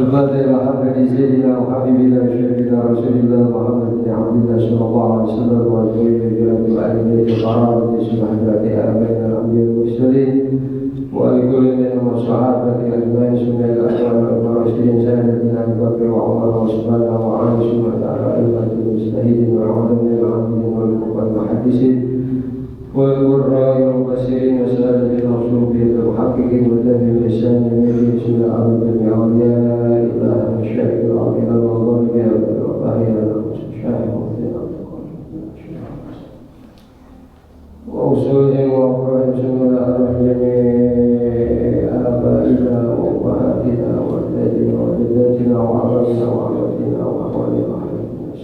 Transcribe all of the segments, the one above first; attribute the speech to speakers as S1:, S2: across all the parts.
S1: الفاتحة إلى حضرة سيدنا وحبيبنا وشفيعنا رسول الله محمد بن عبد الله صلى الله عليه وسلم وعلى آله وصحبه سبحانه آمين الأنبياء والمرسلين وعلى كل منهم والصحابة أجمعين سنة الأخوان والراشدين سيدنا أبي بكر وعمر وعثمان وعلي ثم على أئمة المجتهدين والعلماء العاملين والمحدثين والقراء والمفسرين وسائر المصوفين والمحققين والذين بلسان النبي صلى الله عليه وسلم يا إله الشيخ العظيم الظالم يا الله يا المستشفى وأصولهم وأفراهم ثم الأرواح جميع آبائنا وأمهاتنا وأجدادنا وجداتنا وعربنا وعمتنا وأخواننا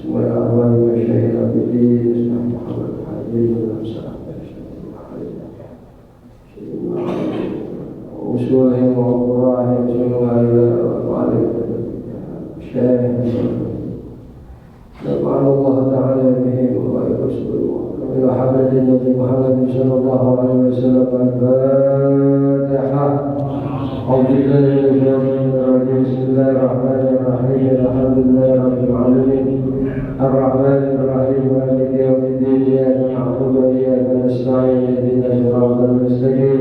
S1: ثم الأرواح مشايخنا بالدين اسمه محمد الحبيب والأمثال وأصولهم وأفراهم ثم الأرواح مشايخنا نفعل الله تعالى بهم ويرسلهم إلى حضرة النبي محمد صلى الله عليه وسلم. الفاتحة. أعوذ بالله من الشيطان الرجيم. بسم الله الرحمن الرحيم. الحمد لله رب العالمين الرحمن الرحيم مالك يوم الدين إياك نعبد وإياك نستعين اهدنا الصراط المستقيم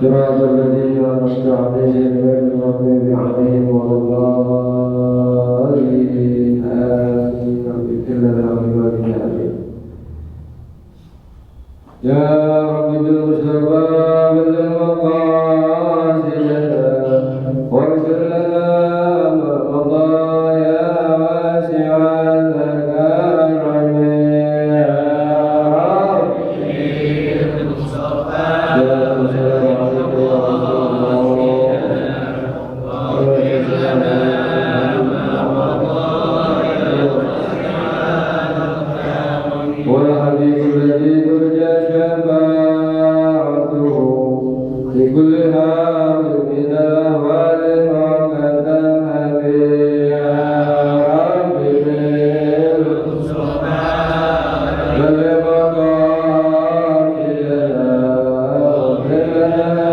S1: صراط الذين أنعمت عليهم غير المغضوب عليهم ولا الضالين آمين. اغفر لنا ولوالدينا يا رب بالمصطفى بلغ مقاصدنا واغفر لنا ما مضى يا واسع الكرم يا رب بالمصطفى والحبيب الذي ترجى شفاعته لكل حال من الأهوال وكتب يا رب بالمصطفى بلغ مقاصدنا واغفر لنا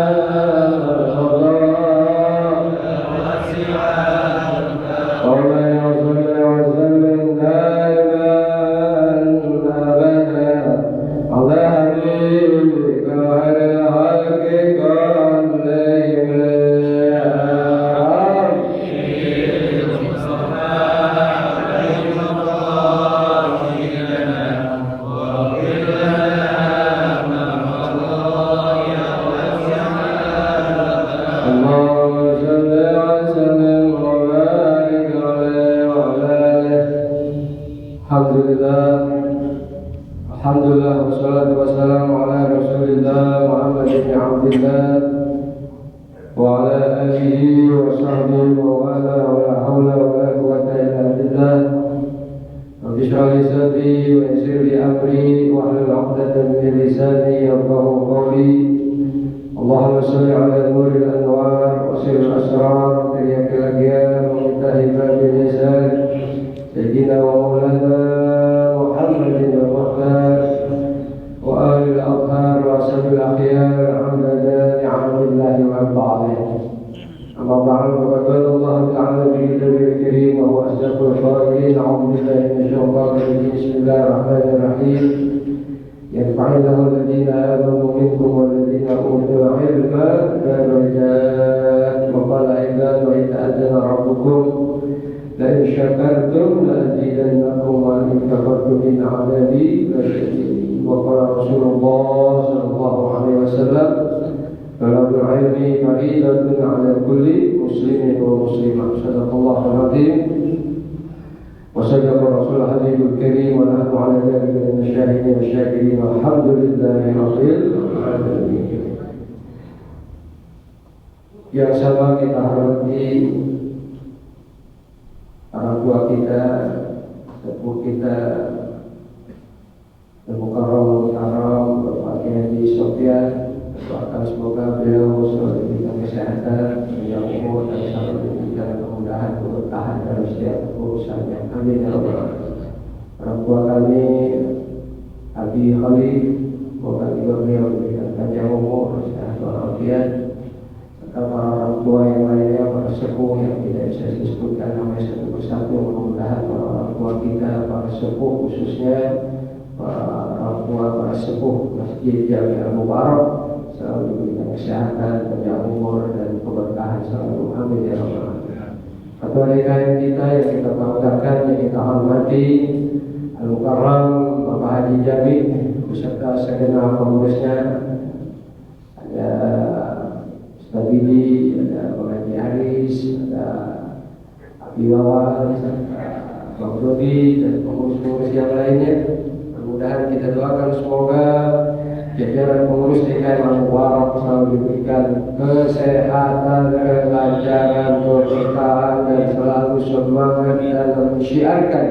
S1: Alhamdulillah wassalatu wassalamu ala rasulillah Muhammad bin Abdillah wa ala alihi wa sahbihi wa wala wa la hawla wa la quwwata illa billah. Rabbi shrah li sadri wa yassir li amri wa hlul 'uqdatam min lisani yafqahu qawli. Allahumma shalli ala nuril anwar wa sirril asrar tiriyakil aghyar wa mitahi babil lisan sayyidina wa maulana Muhammadin al-Mukhtar wa alil al-Athhar wa ashabil akhyar amdana ni'amillahi wa ba'alih. Amma ba'du, faqad Allah ta'ala bi kitabihil karim wa huwa asdaqul qa'ilin. A'udzu billahi minasy syaithanir rajim. Bismillahirrahmanirrahim. Yarfa'illahu alladhina amanu minkum walladhina utul 'ilma darajat. Wa qala aidan wa ta'adzana rabbukum لئن شكرتم لأزيدنكم ولئن كفرتم إن عذابي لشديد. وقال رسول الله صلى الله عليه وسلم طلب العلم فريضة على كل مسلم ومسلمة. صدق الله العظيم وصدق رسول الحبيب الكريم ونحن على ذلك من الشاهدين والشاكرين والحمد لله رب العالمين. Yang sama kita hormati orang tua kita, sepuh kita, Al-Mukarram Bapak Haji Sofyan. Doakan semoga beliau selalu diberikan kesehatan, panjang umur dan selalu diberikan kemudahan untuk tahan dalam setiap urusannya. Amin ya rabbal alamin. Orang tua kami Abi Khalid, semoga juga beliau diberikan panjang umur, sehat walafiat. Serta para orang tua yang lainnya, para sepuh yang tidak saya sebutkan namanya satu persatu. Mudah-mudahan para orang tua kita, para sepuh khususnya para orang tua, para sepuh Masjid Jami Al-Mubarak selalu diberikan kesehatan, panjang umur dan keberkahan selalu. Amin ya rabbal alamin. Ketua DKM kita yang kita banggakan, yang kita hormati, Al-Mukarram Bapak Haji Jami beserta segenap pengurusnya, ada Ustaz Bidi, ada Bang Haji Haris, ada Abi Wawal, Bang Rudi dan pengurus-pengurus yang lainnya. Mudah-mudahan kita doakan semoga jajaran pengurus DKM Al-Mubarak selalu diberikan kesehatan, kelancaran, keberkahan dan selalu semangat dalam menyiarkan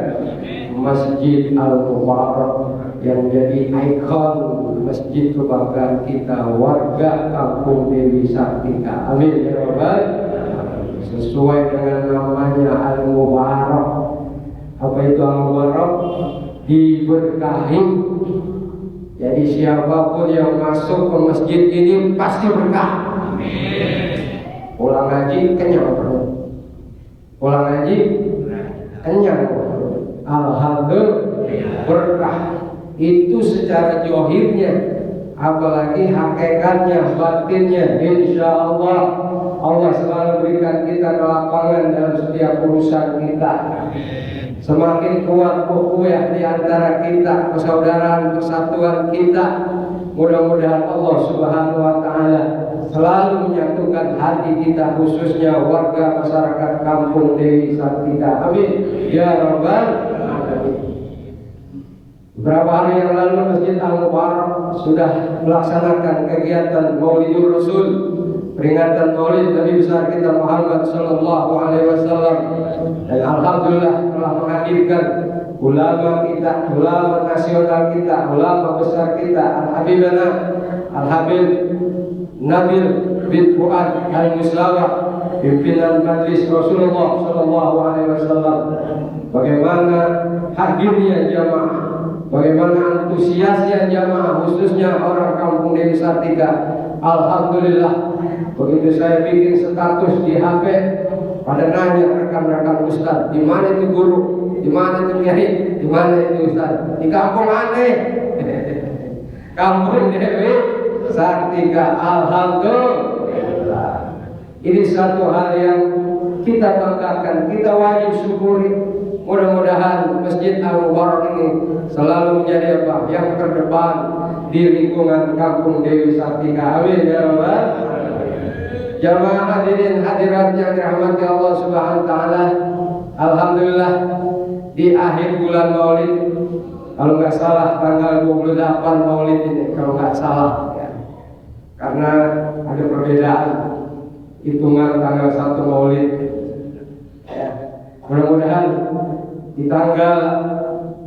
S1: Masjid Al-Mubarak yang menjadi ikon masjid kebanggaan kita, warga Kampung Dewi Sartika. Amin ya rabbal alamin. Sesuai dengan namanya Al-Mubarak. Apa itu Al-Mubarak? Diberkahi. Jadi siapapun yang masuk ke masjid ini pasti berkah. Amin. Pulang haji kenyang perut. Pulang haji kenyang. Alhamdulillah berkah. Itu secara johirnya, apalagi hakikatnya, batinnya. Insya Allah Allah selalu berikan kita kelapangan dalam setiap urusan kita. Semakin kuat ukhuwah di antara kita, persaudaraan, persatuan kita. Mudah-mudahan Allah Subhanahu wa taala selalu menyatukan hati kita, khususnya warga masyarakat Kampung Dewi Sartika. Amin ya rabbal alamin. Beberapa hari yang lalu Masjid Al-Mubarak sudah melaksanakan kegiatan Maulidur Rasul, peringatan Maulid Nabi besar kita Muhammad sallallahu alaihi wasallam. Dan alhamdulillah telah menghadirkan ulama kita, ulama nasional kita, ulama besar kita, Al-Habibana Al-Habib Nabil bin Fuad Al-Muslawah, pimpinan Majlis Rasulullah sallallahu alaihi wasallam. Bagaimana hadirnya jamaah, bagaimana antusiasnya jamaah, khususnya orang Kampung Dewi Sartika. Alhamdulillah, begitu saya bikin status di HP, pada nanya rekan-rekan Ustaz, di mana itu guru, di mana itu kiai, di mana itu Ustaz? Di kampung aneh, Kampung Dewi Sartika. Alhamdulillah, ini satu hal yang kita banggakan, kita wajib syukuri. Mudah-mudahan Masjid Al-Mubarak ini selalu menjadi apa? Yang terdepan di lingkungan Kampung Dewi Sartika. Amin ya rabbal alamin. Jamaah hadirin hadirat yang dirahmati Allah Subhanahu wa taala. Alhamdulillah di akhir bulan Maulid, kalau nggak salah tanggal 28 Maulid ini, kalau nggak salah ya. Karena ada perbedaan hitungan tanggal 1 Maulid. Ya. Mudah-mudahan di tanggal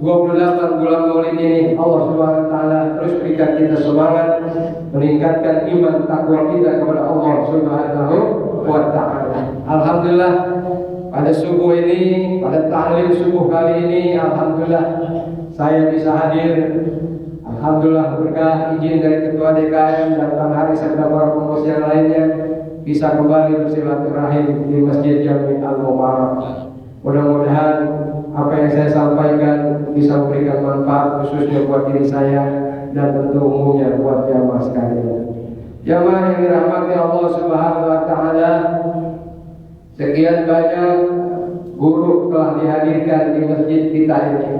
S1: 28 bulan Maulid ini Allah Subhanahu wa taala terus berikan kita semangat, meningkatkan iman takwa kita kepada Allah Subhanahu wa taala. Alhamdulillah pada subuh ini, pada ta'lim subuh kali ini, alhamdulillah saya bisa hadir. Alhamdulillah berkah izin dari Ketua DKM dan Bang Haris serta para pengurus yang lainnya bisa kembali bersilaturahim di Masjid Jami Al-Mubarak. Mudah-mudahan apa yang saya sampaikan bisa memberikan manfaat khususnya buat diri saya dan tentu umumnya buat jamaah sekalian. Jamaah yang dirahmati Allah Subhanahu wa taala, sekian banyak guru telah dihadirkan di masjid kita ini.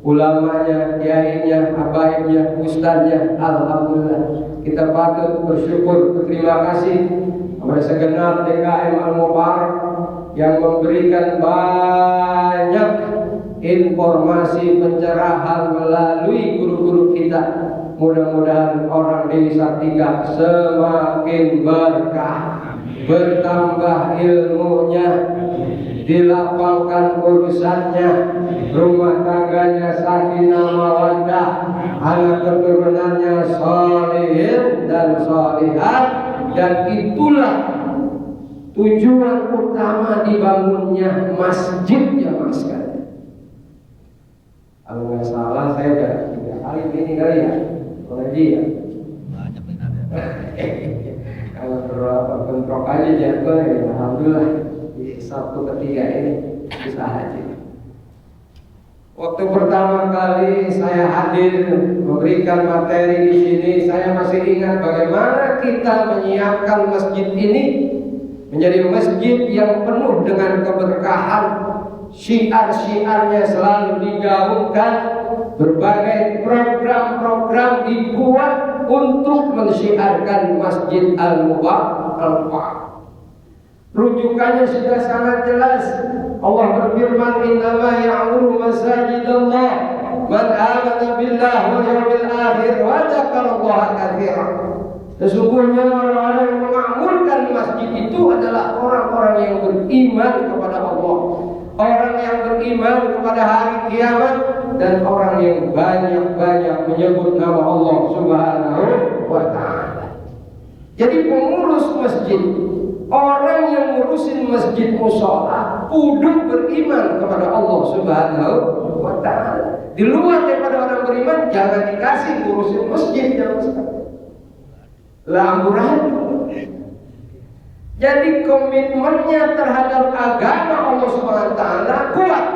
S1: Ulamanya, kiainya, habaibnya, ustadznya, alhamdulillah. Kita patut bersyukur, berterima kasih kepada segenap DKM Al-Mubarak yang memberikan banyak informasi pencerahan melalui guru-guru kita. Mudah-mudahan orang Dewi Sartika semakin berkah, bertambah ilmunya, dilapangkan urusannya, rumah tangganya sakinah mawaddah, anak keturunannya sholihin dan sholihat. Dan itulah tujuan utama dibangunnya masjid ya mas sekalian. Kalau nggak salah saya udah 3 kali ini kali ya mengaji ya. Banyak benar. Kalau berapa bentrok aja jatuh ya, alhamdulillah di Sabtu ketiga ini bisa haji. Waktu pertama kali saya hadir memberikan materi di sini, saya masih ingat bagaimana kita menyiapkan masjid ini menjadi masjid yang penuh dengan keberkahan. Syiar-syiarnya selalu digaungkan, berbagai program-program dibuat untuk mensyiarkan Masjid Al-Mubarak. Rujukannya sudah sangat jelas. Allah berfirman, "Innama ya'muru masajidallah man amana billahi wal yawmil akhir wa dzakarallaha katsiran." Sesungguhnya orang-orang yang memakmurkan masjid itu adalah orang-orang yang beriman kepada Allah, orang yang beriman kepada hari kiamat, dan orang yang banyak-banyak menyebut nama Allah Subhanahu wa ta'ala. Jadi pengurus masjid, orang yang ngurusin masjid mushola, kudu beriman kepada Allah Subhanahu wa ta'ala. Di luar daripada orang beriman, jangan dikasih ngurusin masjid, jangan sekali. Lamburan. Jadi komitmennya terhadap agama Allah Subhanahu wa ta'ala kuat.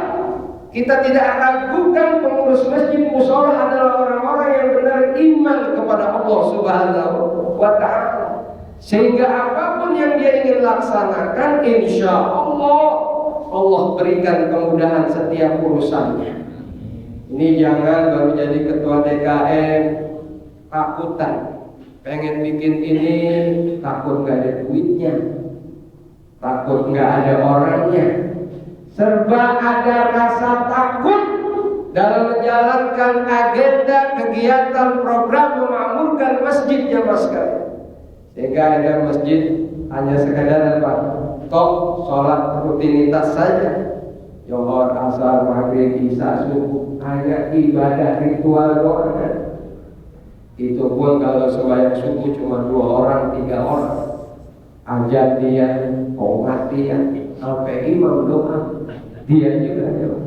S1: Kita tidak ragukan pengurus masjid mushola adalah orang-orang yang benar iman kepada Allah Subhanahu wa ta'ala. Sehingga apapun yang dia ingin laksanakan, insya Allah berikan kemudahan setiap urusannya. Ini jangan baru jadi ketua DKM takutan, pengen bikin ini takut nggak ada duitnya, takut nggak ada orangnya, serba ada rasa takut dalam menjalankan agenda kegiatan program memakmurkan masjid jamaah sekalian. Sehingga ada masjid hanya sekadar apa? Tok sholat rutinitas saja, Johor, asar, maghrib, isya, subuh, hanya ibadah ritual doang. Itu pun kalau sembahyang subuh cuma 2 orang, 3 orang. Ajat dia, qomat dia, sampai imam doa, dia juga doa.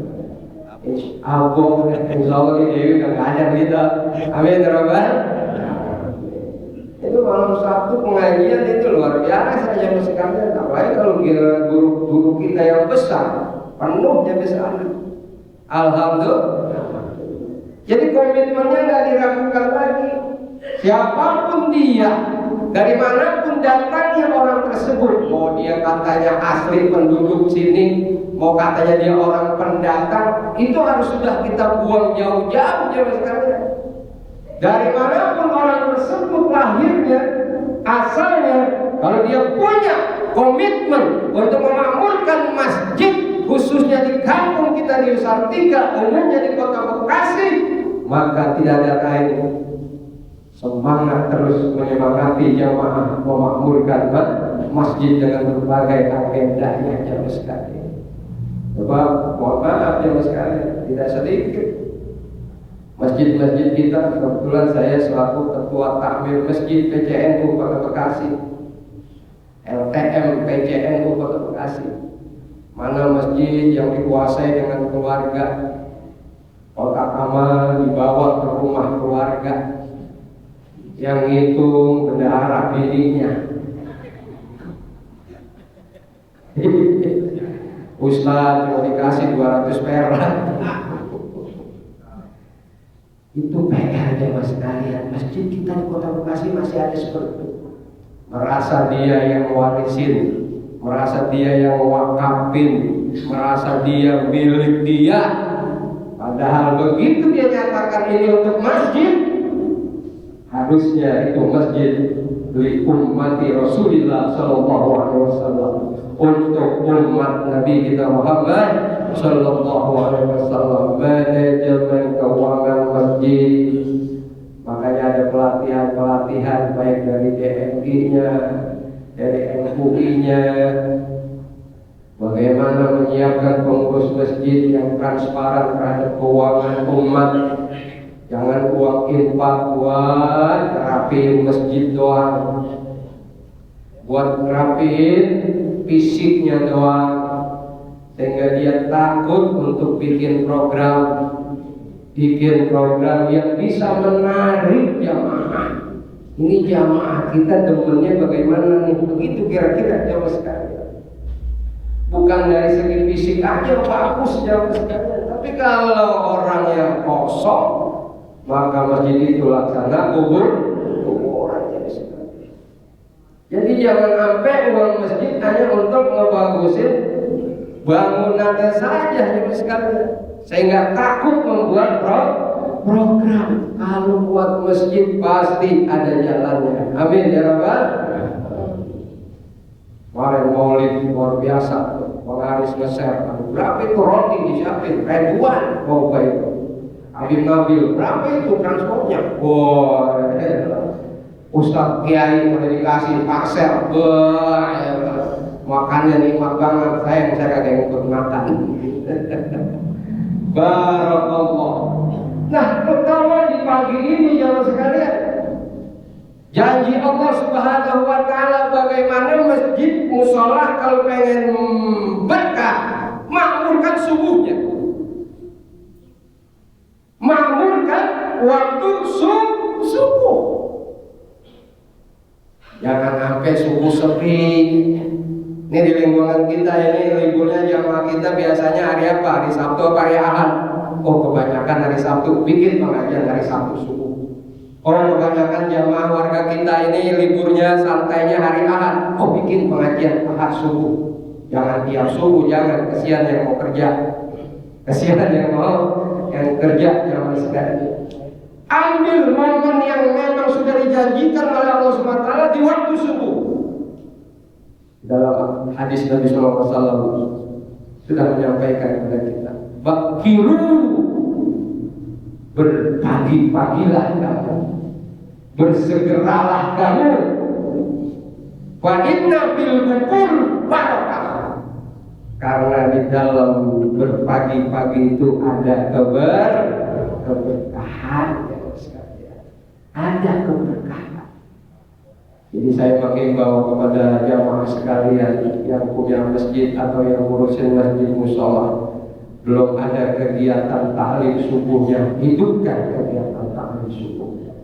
S1: Insya Allah ini udah nggak ada gitu. Amin terobat. Itu malam Sabtu pengajian itu luar biasa aja sekalian. Apalagi kalau guru kita yang besar, penuh jadi sana. Alhamdulillah. Jadi komitmennya nggak diragukan lagi. Siapapun dia, dari manapun datangnya orang tersebut, mau dia katanya asli penduduk sini, mau katanya dia orang pendatang, itu harus sudah kita buang jauh-jauh sekalian. Dari manapun orang tersebut lahirnya, asalnya, kalau dia punya komitmen untuk memakmurkan masjid, khususnya di kampung kita di Salatiga, umumnya di Kota Bekasi, maka tidak ada lain semangat terus menyemangati jamaah memakmurkan masjid dengan berbagai agendanya jamaah sekalian. Sebab mohon maaf jamaah sekalian, tidak sedikit masjid-masjid kita, kebetulan saya selaku ketua takmir masjid PCNU Kota Bekasi, LTM PCNU Kota Bekasi, mana masjid yang dikuasai dengan keluarga, kotak amal dibawa ke rumah keluarga, yang ngitung bendahara bininya, Ustaz mau dikasih 200 perak. Itu PR jemaah sekalian. Masjid kita di Kota Bekasi masih ada seperti itu. Merasa dia yang warisin, merasa dia yang wakafin, merasa dia milik dia. Padahal begitu dia nyatakan ini untuk masjid, harusnya itu masjid li ummati Rasulillah sallallahu alaihi wasallam, untuk umat Nabi kita Muhammad sallallahu alaihi wasallam, manajemen keuangan masjid. Makanya ada pelatihan-pelatihan baik dari DMG-nya, dari MUI-nya, bagaimana menyiapkan pengurus masjid yang transparan terhadap keuangan umat. Jangan uang infak buat rapiin masjid doang, buat rapiin fisiknya doang, sehingga dia takut untuk bikin program yang bisa menarik jamaah. Ini jamaah kita demennya bagaimana nih? Begitu kira-kira jamaah sekalian. Bukan dari segi fisik aja bagus jamaah sekalian, tapi kalau orangnya kosong, maka masjid itu laksana kuburan jadi sekalian. Jadi jangan sampai uang masjid hanya untuk ngebagusin bangunannya saja jadi sekalian, sehingga takut membuat program. Kalau buat masjid pasti ada jalannya. Amin ya rabbal. Kemarin maulid luar biasa, pengharis nge-share berapa itu roti disiapin, ribuan mau itu. Habib Nabil berapa itu transportnya? Wah, Ustaz Kiai udah dikasih parsel, makannya nikmat banget. Saya kagak ikut makan. Barakallah. Nah, kalau di pagi ini jamaah sekalian, janji Allah Subhanahu wa taala bagaimana masjid mushola kalau pengen berkah, makmurkan subuhnya. Makmurkan waktu subuh. Jangan sampai subuh sepi. Ini di lingkungan kita ini liburnya jamaah kita biasanya hari apa? Hari Sabtu apa hari Ahad? Oh, kebanyakan hari Sabtu bikin pengajian hari Sabtu subuh. Oh, kebanyakan jamaah warga kita ini liburnya santainya hari Ahad. Oh, bikin pengajian Ahad subuh. Jangan tiap subuh, jangan, kesian yang mau kerja. Kesian yang kerja jamaah sekalian. Ambil momen yang memang sudah dijanjikan oleh Allah SWT di waktu subuh. Dalam hadis Nabi SAW sudah menyampaikan kepada kita, bakiru, berpagi-pagilah kamu, bersegeralah kamu, fa inna bil bukur barakah, karena di dalam berpagi-pagi itu ada keberkahan, ada keberkahan. Jadi saya mengimbau kepada jamaah sekalian yang punya masjid atau yang ngurusin masjid mushola, belum ada kegiatan ta'lim subuhnya, hidupkan kegiatan ta'lim subuhnya.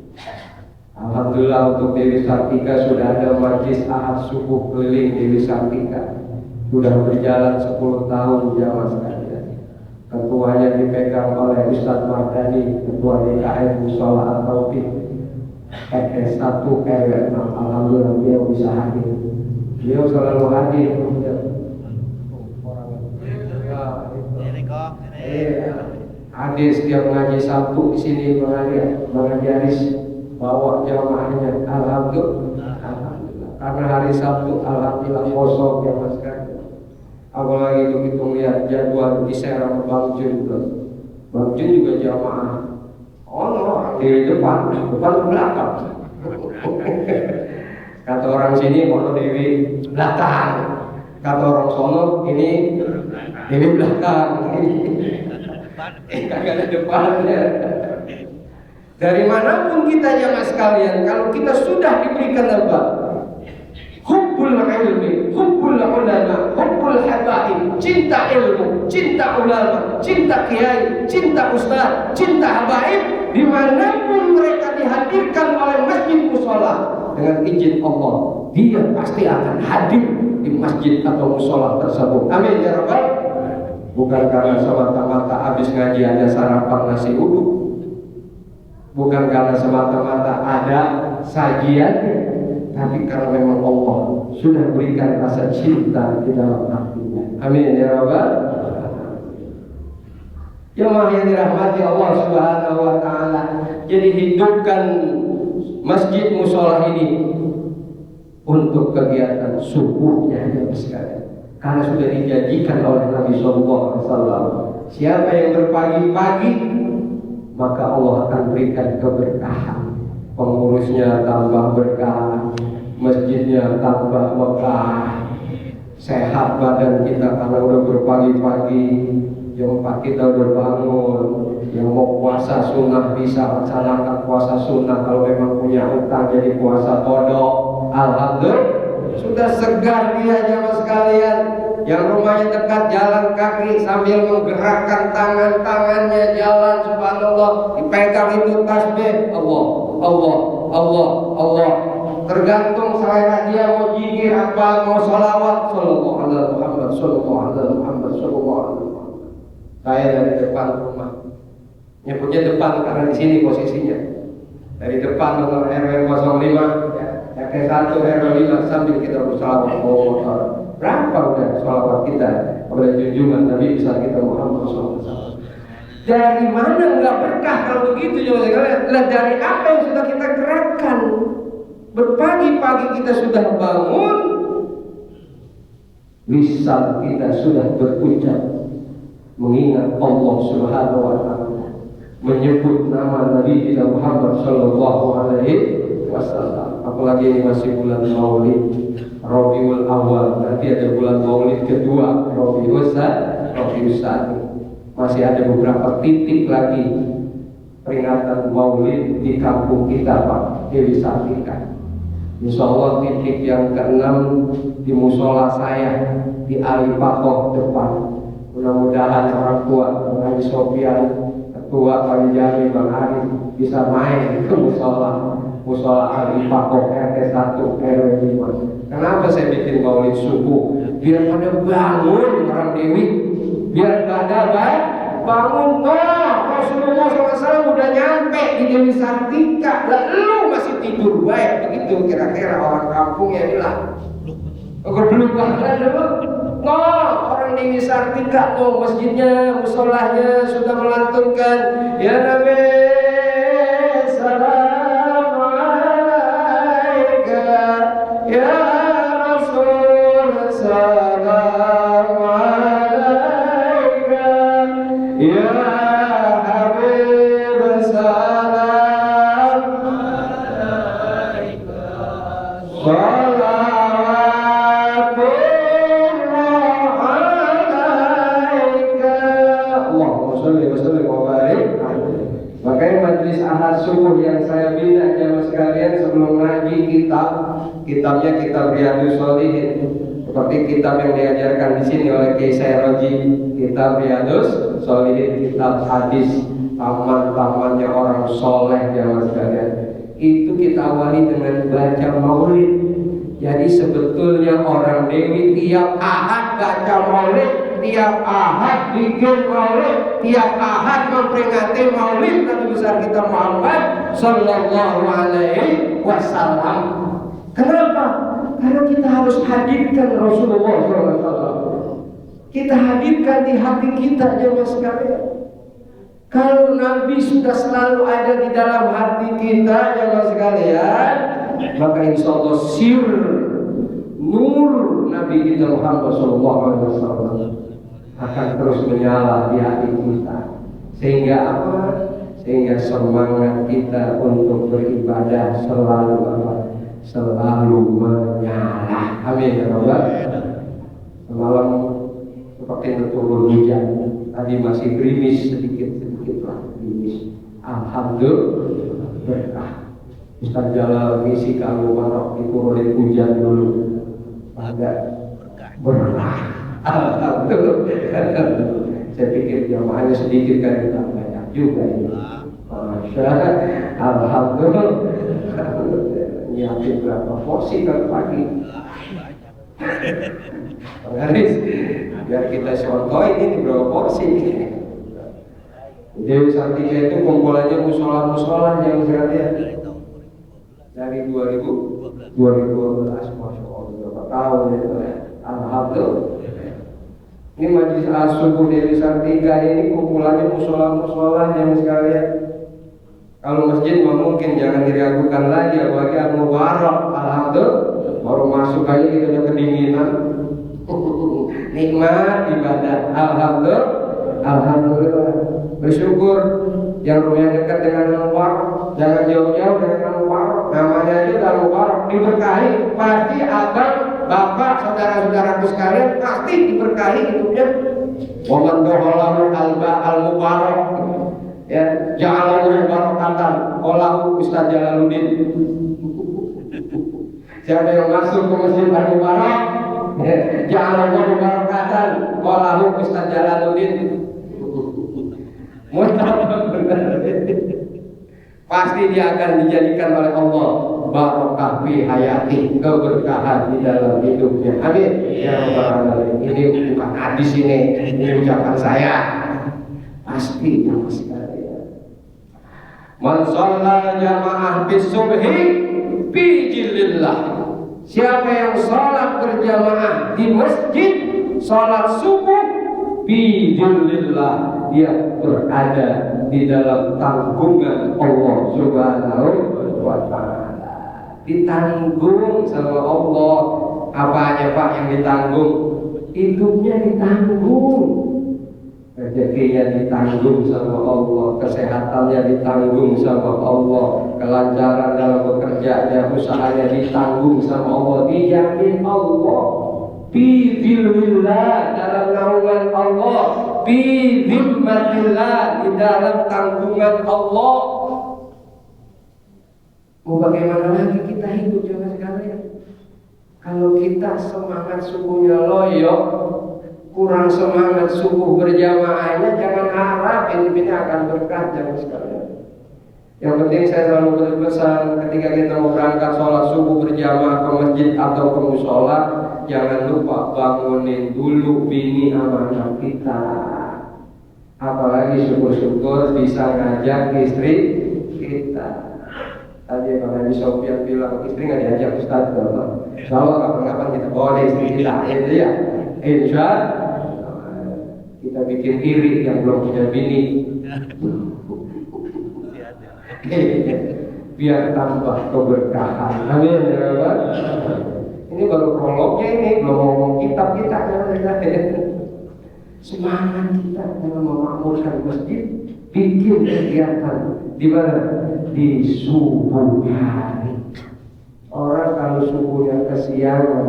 S1: Alhamdulillah untuk Dewi Sartika sudah ada majlis ahad subuh keliling Dewi Sartika, sudah berjalan 10 tahun jamaah sekalian. Ketuanya dipegang oleh Ustadz Mardani, ketua DKM Mushola Al-Taufiq RS 1 RW 6. Alhamdulillah beliau bisa hadir. Beliau selalu hadir. Hadir setiap ngaji Sabtu di sini mengaji Aris bawa jamaahnya. Alhamdulillah. Karena hari Sabtu alhamdulillah kosong ya mas kan. Apalagi begitu melihat jadwal di Serang Bang Jun. Bang Jun juga jamaah. Oh no, di depan belakang. Kata orang sini Mono Dewi belakang. Kata orang sono ini Dewi belakang. Kagak ada depannya. Dari manapun kita jamaah sekalian, kalau kita sudah diberikan apa? Hubbul ilmi, hubbul ulama, hubbul habaib, cinta ilmu, cinta ulama, cinta kiai, cinta ustaz, cinta habaib, dimanapun mereka dihadirkan oleh masjid mushola, dengan izin Allah, dia pasti akan hadir di masjid atau mushola tersebut. Amin ya rabbal. Bukan karena semata-mata habis ngaji ada sarapan nasi uduk, bukan karena semata-mata ada sajiannya, tapi karena memang Allah sudah berikan rasa cinta di dalam hatinya. Amin ya rabbal. Jemaah yang dirahmati Allah Subhanahu wa taala, jadi hidupkan masjid mushola ini untuk kegiatan subuhnya ya sekalian. Karena sudah dijanjikan oleh Nabi SAW, siapa yang berpagi-pagi maka Allah akan berikan keberkahan. Pengurusnya tambah berkah, masjidnya tambah megah, sehat badan kita karena udah berpagi-pagi. Jam 4 kita udah bangun. Yang mau puasa sunnah bisa laksanakan puasa sunnah. Kalau memang punya utang jadi puasa kodok. Alhamdulillah sudah segar dia jamaah sekalian. Yang rumahnya dekat jalan kaki sambil menggerakkan tangannya jalan, subhanallah, dipegang itu tasbih Allah, Allah, Allah, Allah. Tergantung selera dia mau jikir apa, mau sholawat. Sallallahu alaihi Muhammad, sallallahu alaihi Muhammad, sallallahu alaihi Muhammad. Saya dari depan rumah, nyebutnya depan karena di sini posisinya. Dari depan nomor RW 05, RT 1 RW 5 sambil kita bersalawat. Berapa udah sholawat kita kepada junjungan Nabi besar kita Muhammad SAW. Dari mana nggak berkah kalau begitu juga sekalian? Dari apa yang sudah kita gerakkan? Berpagi-pagi kita sudah bangun, lisan kita sudah berucap mengingat Allah Subhanahu wa taala, menyebut nama Nabi kita Muhammad sallallahu alaihi wasallam. Apalagi ini masih bulan Maulid, Rabiul Awal, nanti ada bulan Maulid kedua, Rabiul Tsani. Masih ada beberapa titik lagi peringatan Maulid di kampung kita Pak Dewi Sartika. Insya Allah titik yang ke-6 di musola saya di Alipakoh depan. Mudah-mudahan orang tua Haji Sofian, ketua Panjami Bang Arif bisa main ke musola Alipakoh RT 1 RW 5. Kenapa saya bikin Maulid subuh? Biar pada bangun orang Dewi, biar pada bangun. Rasulullah SAW udah nyampe di Dewi Sartika, lah lu masih tidur baik begitu, kira-kira orang kampung ya bilang belum banget dulu. Orang Dewi Sartika masjidnya, musolahnya sudah melantunkan ya Nabi salam alaika, ya Rasul salam alaika, ya Habib salam alaika, salawatullah alaika, Allahumma sholli wa sallim wa barik. Makanya majelis ahad subuh yang saya bina jamaah sekalian sebelum ngaji kitabnya kitab Riyadhus Shalihin, seperti kitab yang diajarkan di sini oleh Kiai Sayyid Roji, kitab Riyadhus Shalihin, kitab hadis taman-tamannya orang soleh jamaah sekalian. Itu kita awali dengan baca maulid. Jadi sebetulnya orang Dewi tiap ahad baca maulid, tiap ahad bikin maulid, tiap ahad memperingati maulid Nabi besar kita Muhammad sallallahu alaihi wasallam. Kenapa? Karena kita harus hadirkan Rasulullah SAW. Kita hadirkan di hati kita jemaah sekalian. Kalau Nabi sudah selalu ada di dalam hati kita jemaah sekalian, maka insya Allah sir nur Nabi kita Muhammad SAW akan terus menyala di hati kita. Sehingga apa? Sehingga semangat kita untuk beribadah selalu menyala. Amin ya Rabbal. Semalam seperti turun hujan, tadi masih gerimis sedikit lah gerimis. Alhamdulillah berkah. Ustaz Jalal ngisi kalau marok diturunin hujan dulu, ada berkah. Alhamdulillah. Saya pikir jamaahnya sedikit kan kita banyak juga ini. Masya Alhamdulillah. Nyiapin berapa porsi kan pagi? Garis, biar kita contohin ini berapa porsi. Dewi Sartika itu kumpulannya musola-musola yang sekalian dari 2012, Masya Allah, berapa tahun itu ya. Alhamdulillah. Ini majelis subuh Dewi Sartika ini kumpulannya musola-musola yang sekalian. Kalau masjid mungkin jangan diragukan lagi, apalagi al-mubarak. Alhamdulillah, baru masuk aja kita udah kedinginan. Nikmat ibadah. Alhamdulillah. Bersyukur yang rumahnya dekat dengan al-mubarak, jangan jauh-jauh dengan al-mubarak. Namanya aja al-mubarak, diberkahi. Pasti abang, bapak, saudara-saudaraku sekalian pasti diberkahi hidupnya. Wa man doholahu al-mubarak, ya, ja'alallahu barakatan. Qalahu Ustaz Jalaluddin. Siapa yang masuk ke masjid al-mubarak, ja'alallahu barakatan. Qalahu Ustaz Jalaluddin. Pasti dia akan dijadikan oleh Allah barokah fi hayati, keberkahan di dalam hidupnya. Amin ya rabbal alamin. Ini bukan hadis ini ucapan saya. Pasti yang sekalian. Man shalla jamaah bis subhi fi jillillah. Siapa yang sholat berjamaah di masjid, sholat subuh fi jillillah, dia berada di dalam tanggungan Allah Subhanahu wa ta'ala. Ditanggung sama Allah. Apanya Pak yang ditanggung? Hidupnya ditanggung, rezekinya ditanggung sama Allah, kesehatannya ditanggung sama Allah, kelancaran dalam bekerjanya, usahanya ditanggung sama Allah, dijamin Allah. Bi dzillah, dalam naungan Allah, bi dzimmatillah, di dalam tanggungan Allah. Mau bagaimana lagi kita hidup jangan sekalian? Kalau kita semangat subuhnya loyo, kurang semangat subuh berjamaahnya, jangan harap ini akan berkah jangan sekalian. Yang penting saya selalu berpesan ketika kita mau berangkat sholat subuh berjamaah ke masjid atau ke musola, jangan lupa bangunin dulu bini sama anak kita. Apalagi syukur-syukur bisa ngajak istri kita. Tadi Bang Haji Sofian bilang istri nggak diajak Ustaz, kalau kapan-kapan kita bawa istri kita, itu ya. Insya kita bikin iri yang belum punya bini, biar tambah keberkahan. Amin ya Rabbal. Ini baru prolognya, ini belum ngomong kitab kita. Semangat kita dalam memakmurkan masjid, bikin kegiatan di mana? Di subuh hari. Orang kalau subuhnya kesiangan,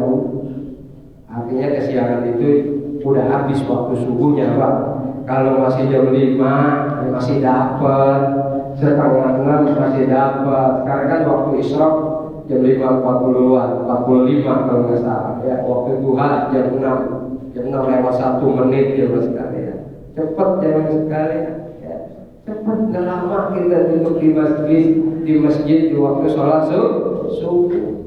S1: artinya kesiangan itu udah habis waktu subuhnya Pak. Kalau masih jam 5 masih dapat, setengah 6 masih dapat. Sekarang kan waktu isyraq jam 5.40-an, 45 kalau nggak salah ya. Waktu duha jam 6 lewat 1 menit ya Mas sekalian. Cepat jangan sekalian. Cepat, nggak lama kita duduk di masjid di waktu sholat subuh.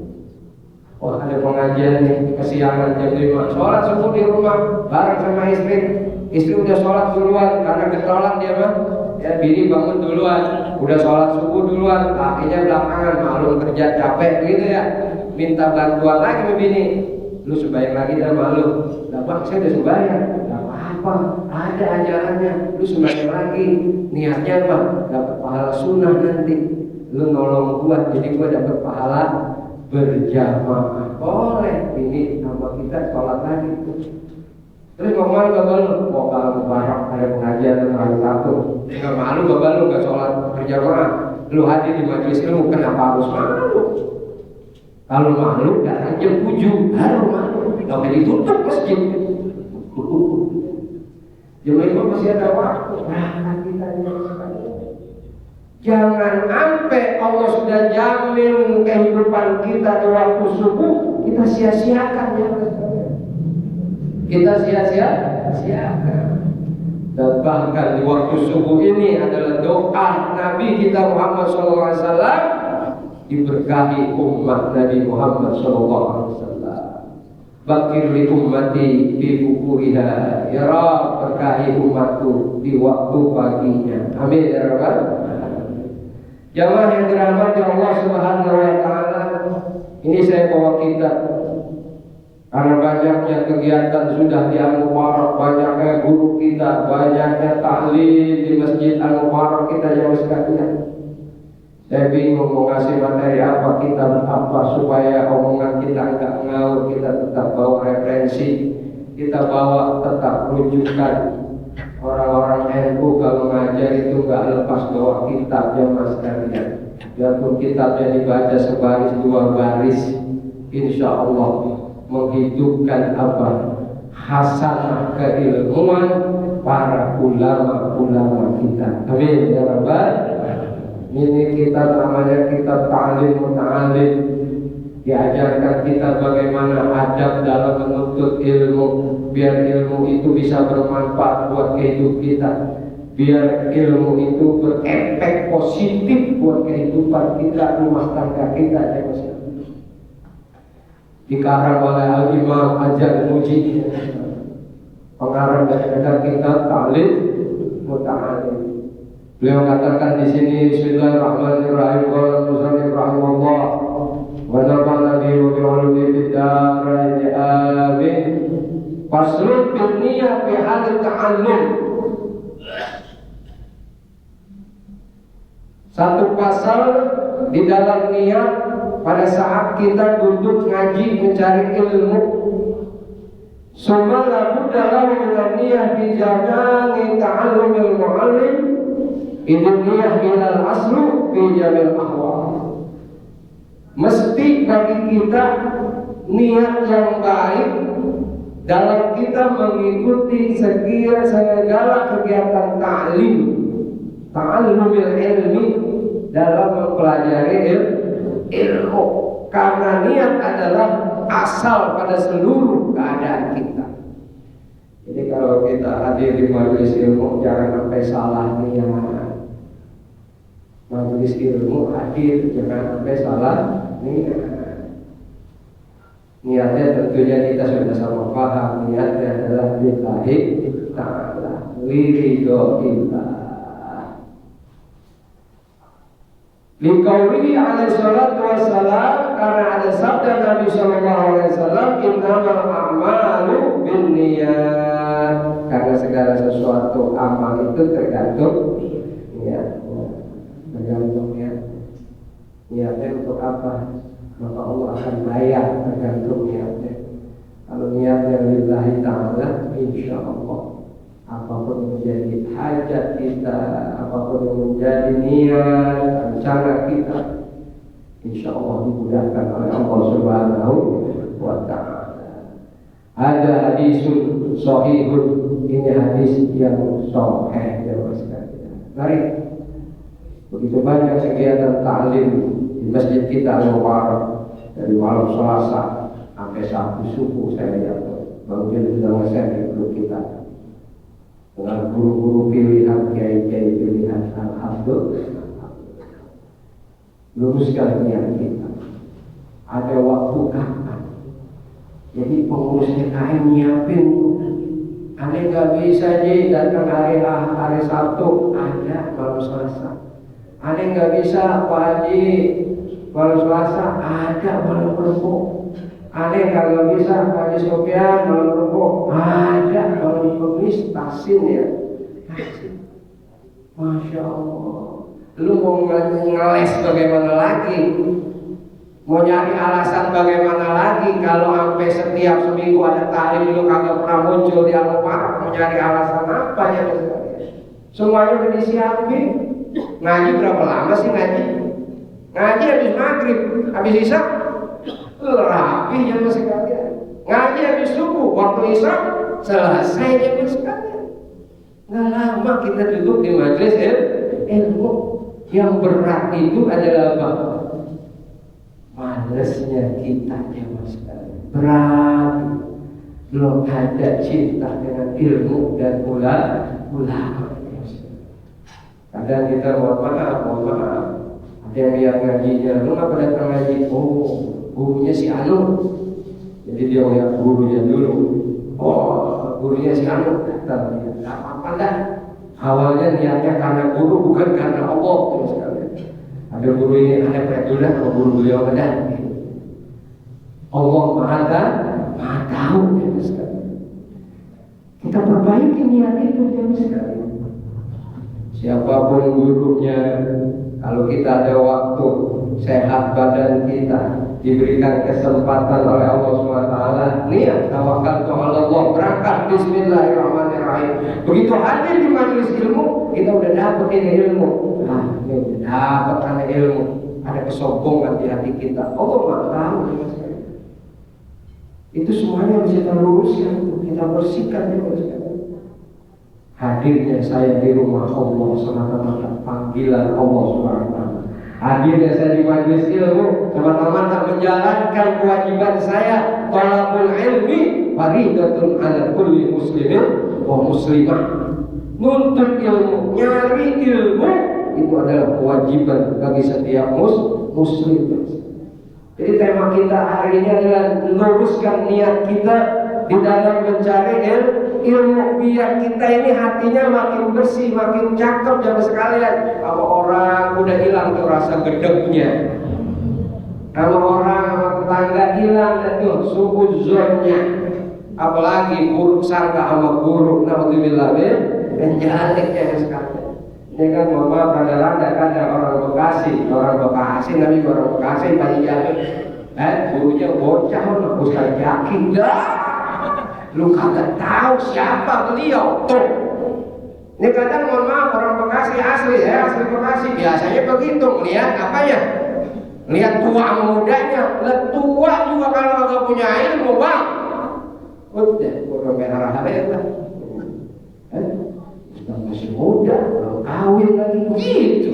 S1: Oh ada pengajian nih, kesiangan jam 5, sholat subuh di rumah bareng sama istri udah sholat duluan karena getolan dia mah ya, bini bangun duluan, udah sholat subuh duluan, akhirnya belakangan malu kerja capek gitu ya, minta bantuan lagi sama bini, lu sembahyang lagi dah malu, lah bang saya udah sembahyang, apa ada ajarannya, lu sembahyang lagi, niatnya apa? Dapat pahala sunnah nanti, lu nolong gua, jadi gua dapat pahala berjamaah. Boleh, ini sama kita sholat lagi. Terus ngomong bapak lu, kalau mubarak ada pengajian hari Sabtu, nggak malu bapak lu nggak sholat berjamaah, lu hadir di majelis ilmu, kenapa harus malu? Kalau malu datang jam 7, harus malu, nggak boleh ditutup masjid. Jam 5 masih ada waktu. Nah, kita jangan sampai Allah sudah jamin kehidupan kita di waktu subuh, kita sia-siakan ya. Kita sia-siakan. Dan bahkan di waktu subuh ini adalah doa Nabi kita Muhammad SAW, diberkahi umat Nabi Muhammad SAW. Bakir li ummati fi bukuriha, ya Rabb berkahi umatku di waktu paginya. Amin ya Rabbal. Jamaah yang dirahmati Allah Subhanahu wa taala, ini saya bawa kita karena banyaknya kegiatan sudah di Al-Mubarak, banyaknya guru kita, banyaknya ta'lim di Masjid Al-Mubarak kita yang sekalian. Saya bingung mau ngasih materi apa, kita apa supaya omongan kita enggak ngawur, kita tetap bawa referensi, kita bawa tetap rujukan. Orang-orang NU kalau ngajar itu enggak lepas bawa kitabnya Mas sekalian. Biarpun kitabnya dibaca sebaris 2 baris, insya Allah menghidupkan apa? Hasanah keilmuan para ulama-ulama kita. Amin ya Rabbal. Ini kita namanya kitab ta'lim muta'alim, diajarkan kita bagaimana adab dalam menuntut ilmu, biar ilmu itu bisa bermanfaat buat kehidupan kita. biar ilmu itu berefek positif buat kehidupan kita, rumah tangga kita ya Mas. Dikarang oleh Al-Imam Al-Muji, pengarang daripada kitab Ta'lim Muta'alim. Beliau katakan di sini, Bismillahirrahmanirrahim. Qala musannif rahimahullah wa nafa'ana bihi wa bi ulumi fid darain amin. Faslun fil niyyah fi hal ta'allum. Satu pasal di dalam niat pada saat kita duduk ngaji mencari ilmu. Summa la budda lahu min an-niyyah bi jami'i ta'allumil mu'allim. Idin niyyah ilal aslu fi jamil ahwal. Mesti bagi kita niat yang baik dalam kita mengikuti segala kegiatan ta'allumil ilmi, dalam mempelajari ilmu, karena niat adalah asal pada seluruh keadaan kita. Jadi kalau kita hadir di majelis ilmu, jangan sampai salah niat. Majelis ilmu hadir, jangan sampai salah niat. Niatnya tentunya kita sudah sama paham, niatnya adalah lillahi ta'ala, wiridhoillah. Liqaulihi alaihi salatu wassalam, karena ada sabda Nabi sallallahu alaihi wasallam, innamal a'malu binniyat, karena segala sesuatu amal itu tergantung niat. Tergantung niat. Niatnya untuk apa? Maka Allah akan bayar tergantung niatnya. Kalau niatnya lillahi ta'ala, insya Allah apapun yang menjadi hajat kita, apapun yang menjadi niat, rencana kita, insya Allah dimudahkan oleh Allah Subhanahu wa ta'ala. Ada hadisun sahihun, ini hadis yang sahih ya Mas. Baik, begitu banyak kegiatan ta'lim di masjid kita Al-Mubarak, dari malam Selasa sampai Sabtu subuh saya lihat mungkin sudah selesai di grup kita dengan guru-guru pilihan, kiai-kiai pilihan. Alhamdulillah, luruskan niat kita. Ada waktu kapan? Jadi pengurus TKM nyiapin. Aneh nggak bisa datang hari Sabtu, ada malam Selasa. Aneh nggak bisa Pak Haji malam Selasa, ada malam Rebo. Aneh kalau bisa Pak Haji Sofyan malam Rebo, ada malam Kamis. Taksin ya, taksin. Masya Allah. Lu mau ngeles bagaimana lagi? Mau nyari alasan bagaimana lagi? Kalau sampai setiap seminggu ada tahlim lu kagak pernah muncul di Al-Mubarak, mau nyari alasan apa ya? Semuanya udah disiapin. Ngaji berapa lama sih ngaji? Ngaji habis maghrib, habis isya rapi jam sekalian. Ngaji habis subuh, waktu isya selesai jam sekalian. Nggak lama kita duduk di majelis ilmu. Yang berat itu adalah apa? Malesnya kita jamaah sekalian. Berat. Belum ada cinta dengan ilmu dan ulama. Kadang kita mohon maaf. Ada yang lihat ngajinya, lu nggak pada datang ngaji? Oh, gurunya si Anu. Jadi dia lihat gurunya dulu. Oh, gurunya si Anu datang. Nggak apa-apa dah. Awalnya niatnya karena guru, bukan karena Allah. Terus kalian. Ada guru ini, ada peraturan kalau guru beliau ada. Allah maha tahu. Terus kalian. Kita perbaiki niat itu terus kalian. Siapapun gurunya, kalau kita ada waktu, sehat badan kita, diberikan kesempatan oleh Allah SWT, niat tawakal kepada Allah, berangkat bismillahirrahmanirrahim. Begitu hadir di majelis ilmu, kita udah dapat ini ilmu. Nah, ini udah dapat ilmu. Ada kesombongan di hati kita. Allah nggak tahu. Itu semuanya bisa kita luruskan, kita bersihkan juga. Hadirnya saya di rumah Allah semata-mata panggilan Allah SWT. Hadirnya saya di majelis ilmu semata-mata menjalankan kewajiban saya. Thalabul ilmi faridatun ala kulli muslimin wa muslimah. nuntut ilmu, nyari ilmu itu adalah kewajiban bagi setiap muslim. Jadi tema kita hari ini adalah luruskan niat kita di dalam mencari ilmu, biar kita ini hatinya makin bersih, makin cakep jangan sekalian. Sama orang udah hilang tuh rasa gedegnya, sama orang sama tetangga hilang tuh suudzonnya, apalagi buruk sangka sama guru, naudzubillah menjaliknya sekali. Ini kan mama kadang-kadang orang Bekasi namanya orang Bekasi paling jago. Gurunya bocah loh, Ustaz Yakin dah. Lu kagak tahu siapa beliau tuh. Ini kadang mohon maaf orang Bekasi asli Bekasi biasanya begitu, melihat apanya? Lihat tua sama mudanya. Tua juga kalau kagak punya ilmu bang. Udah, udah merah lah. Masih muda, belum kawin lagi begitu.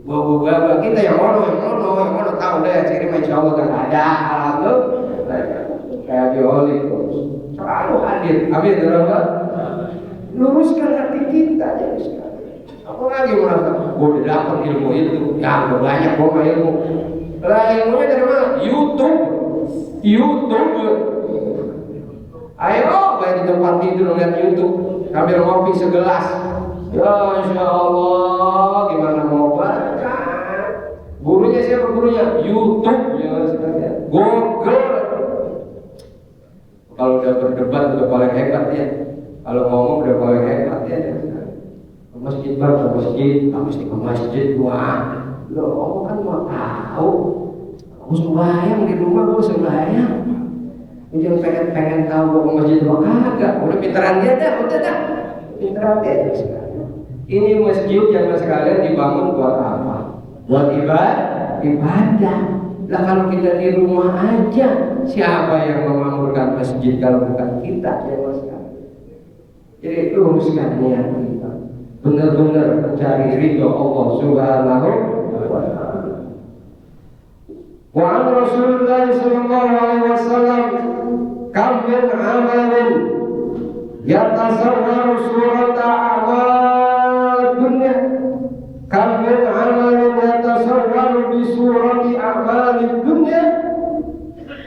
S1: Bawa kita yang ono tahu deh, ciri insya Allah kan ada alhamdulillah. Kayak biolik selalu hadir. Amin ya Rabbal. Luruskan hati kita ya sekali. Apa lagi merasa udah dapat ilmu itu, ya udah banyak bawa ilmu. Lah ilmunya dari mana? YouTube. Ayo, baik di tempat tidur lihat YouTube. Ambil kopi segelas. Ya Insya Allah, gimana mau baca? Gurunya siapa gurunya? YouTube ya sekalian. Google. Kalau udah berdebat udah paling hebat ya. Kalau ngomong udah paling hebat ya. Ke masjid ke masjid. Wah, lo kan mau tahu. Aku sembahyang di rumah, gue sembahyang. Jangan pengen tahu gue ke masjid doang kagak. Udah pinteran dia dah, pinteran dia sekalian. Ini masjid yang sekalian dibangun buat apa? Buat ibadah. Lah kalau kita di rumah aja, siapa yang memakmurkan masjid kalau bukan kita ya sekalian? Jadi luruskan niat kita, benar-benar mencari ridho Allah Subhanahu wa Ta'ala. Wa an Rasulullah sallallahu alaihi wasallam kam min amalin yatasawwaru surata a'mal dunya, kam min amalin yatasawwaru bi surati a'mal dunya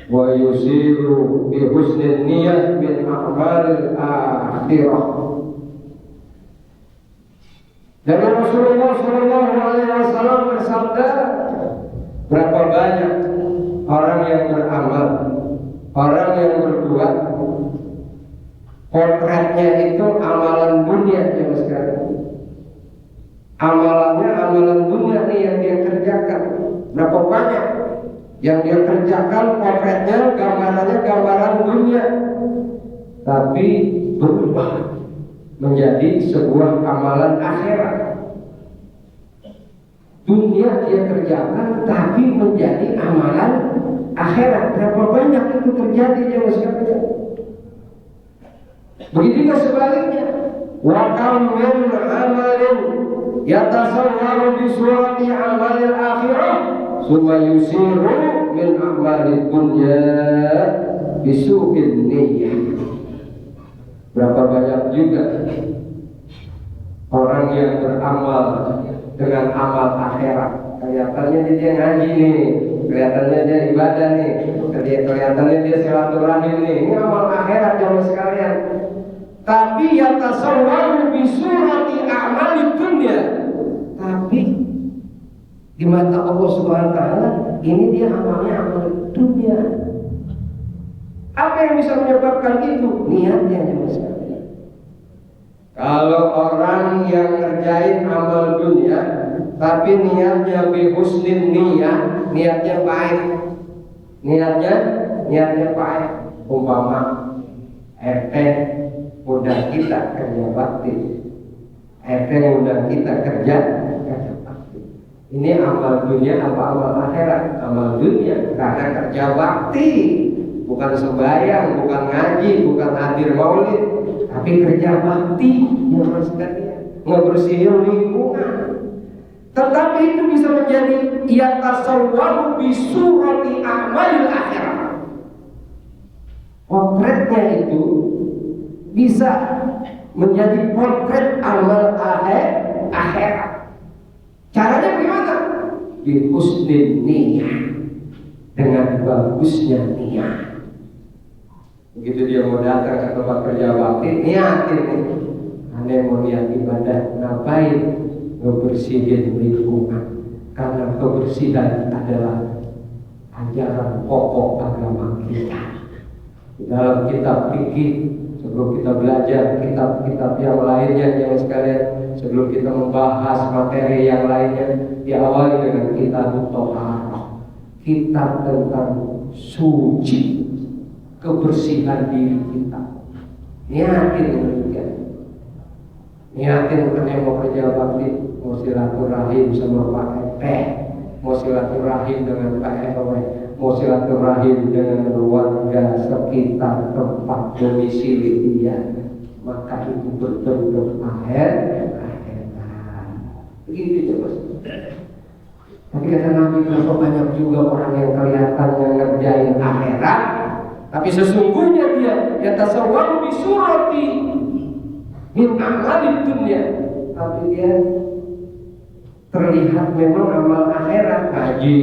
S1: wa yusiru bi husni niyyah min a'mal akhirah. Jadi Rasulullah sallallahu alaihi wasallam bersabda, berapa banyak orang yang beramal, orang yang berbuat, potretnya itu amalan dunia yang sekarang. Amalan dunia nih yang dia kerjakan. Berapa banyak yang dia kerjakan, potretnya, gambarannya gambaran dunia, tapi berubah menjadi sebuah amalan akhirat. Dunia dia kerjakan tapi menjadi amalan akhirat. Berapa banyak itu terjadi ya sekalian. Begitu sebaliknya. Wa kam min amalin yatasawwaru bi surati amalil akhirah summa yusiru min amalid dunya bi su'in niyyah. Berapa banyak juga orang yang beramal dengan amal akhirat. Kelihatannya dia ngaji nih, kelihatannya dia ibadah nih, kelihatannya dia silaturahim nih. Ini amal akhirat jamaah sekalian. Tapi yatasawwaru bi surati a'malid dunya. Tapi di mata Allah Subhanahu wa taala ini dia amalnya amal dunia. Apa yang bisa menyebabkan itu? Niatnya jamaah sekalian. Kalau orang yang ngerjain amal dunia tapi niatnya bi husnin niyyah, niatnya baik. Niatnya baik. Umpama RT udah kita kerja bakti. RT udah kita kerja bakti. Ini amal dunia apa amal akhirat? Amal dunia karena kerja bakti. Bukan sembahyang, bukan ngaji, bukan hadir maulid, tapi kerja bakti yang sekalian, ngebersihin lingkungan. Tetapi itu bisa menjadi yatasawwaru bi surati a'malil akhirah. Potretnya itu bisa menjadi potret amal akhirat. Caranya bagaimana? Bi husnil niyah, dengan bagusnya niat. Begitu dia mau datang ke tempat kerja bakti, niatin nih. Anda mau niat ibadah, ngapain? Ngebersihin lingkungan. Karena kebersihan adalah ajaran pokok agama kita. Dalam kitab fikih, sebelum kita belajar kitab-kitab yang lainnya yang sekalian, sebelum kita membahas materi yang lainnya, diawali dengan kitab Thaharah, kitab tentang suci, kebersihan diri kita. Niatin demikian. Niatin yang mau kerja bakti, mau silaturahim sama Pak RT, mau silaturahim dengan Pak RW, mau silaturahim dengan warga sekitar tempat domisili dia, maka itu berbentuk akhirat. Begitu terus. Tapi kata Nabi, berapa banyak juga orang yang kelihatannya ngerjain akhirat, tapi sesungguhnya dia yatasawwaru bi surati min amalid dunya, tapi dia terlihat memang amal akhirat, haji,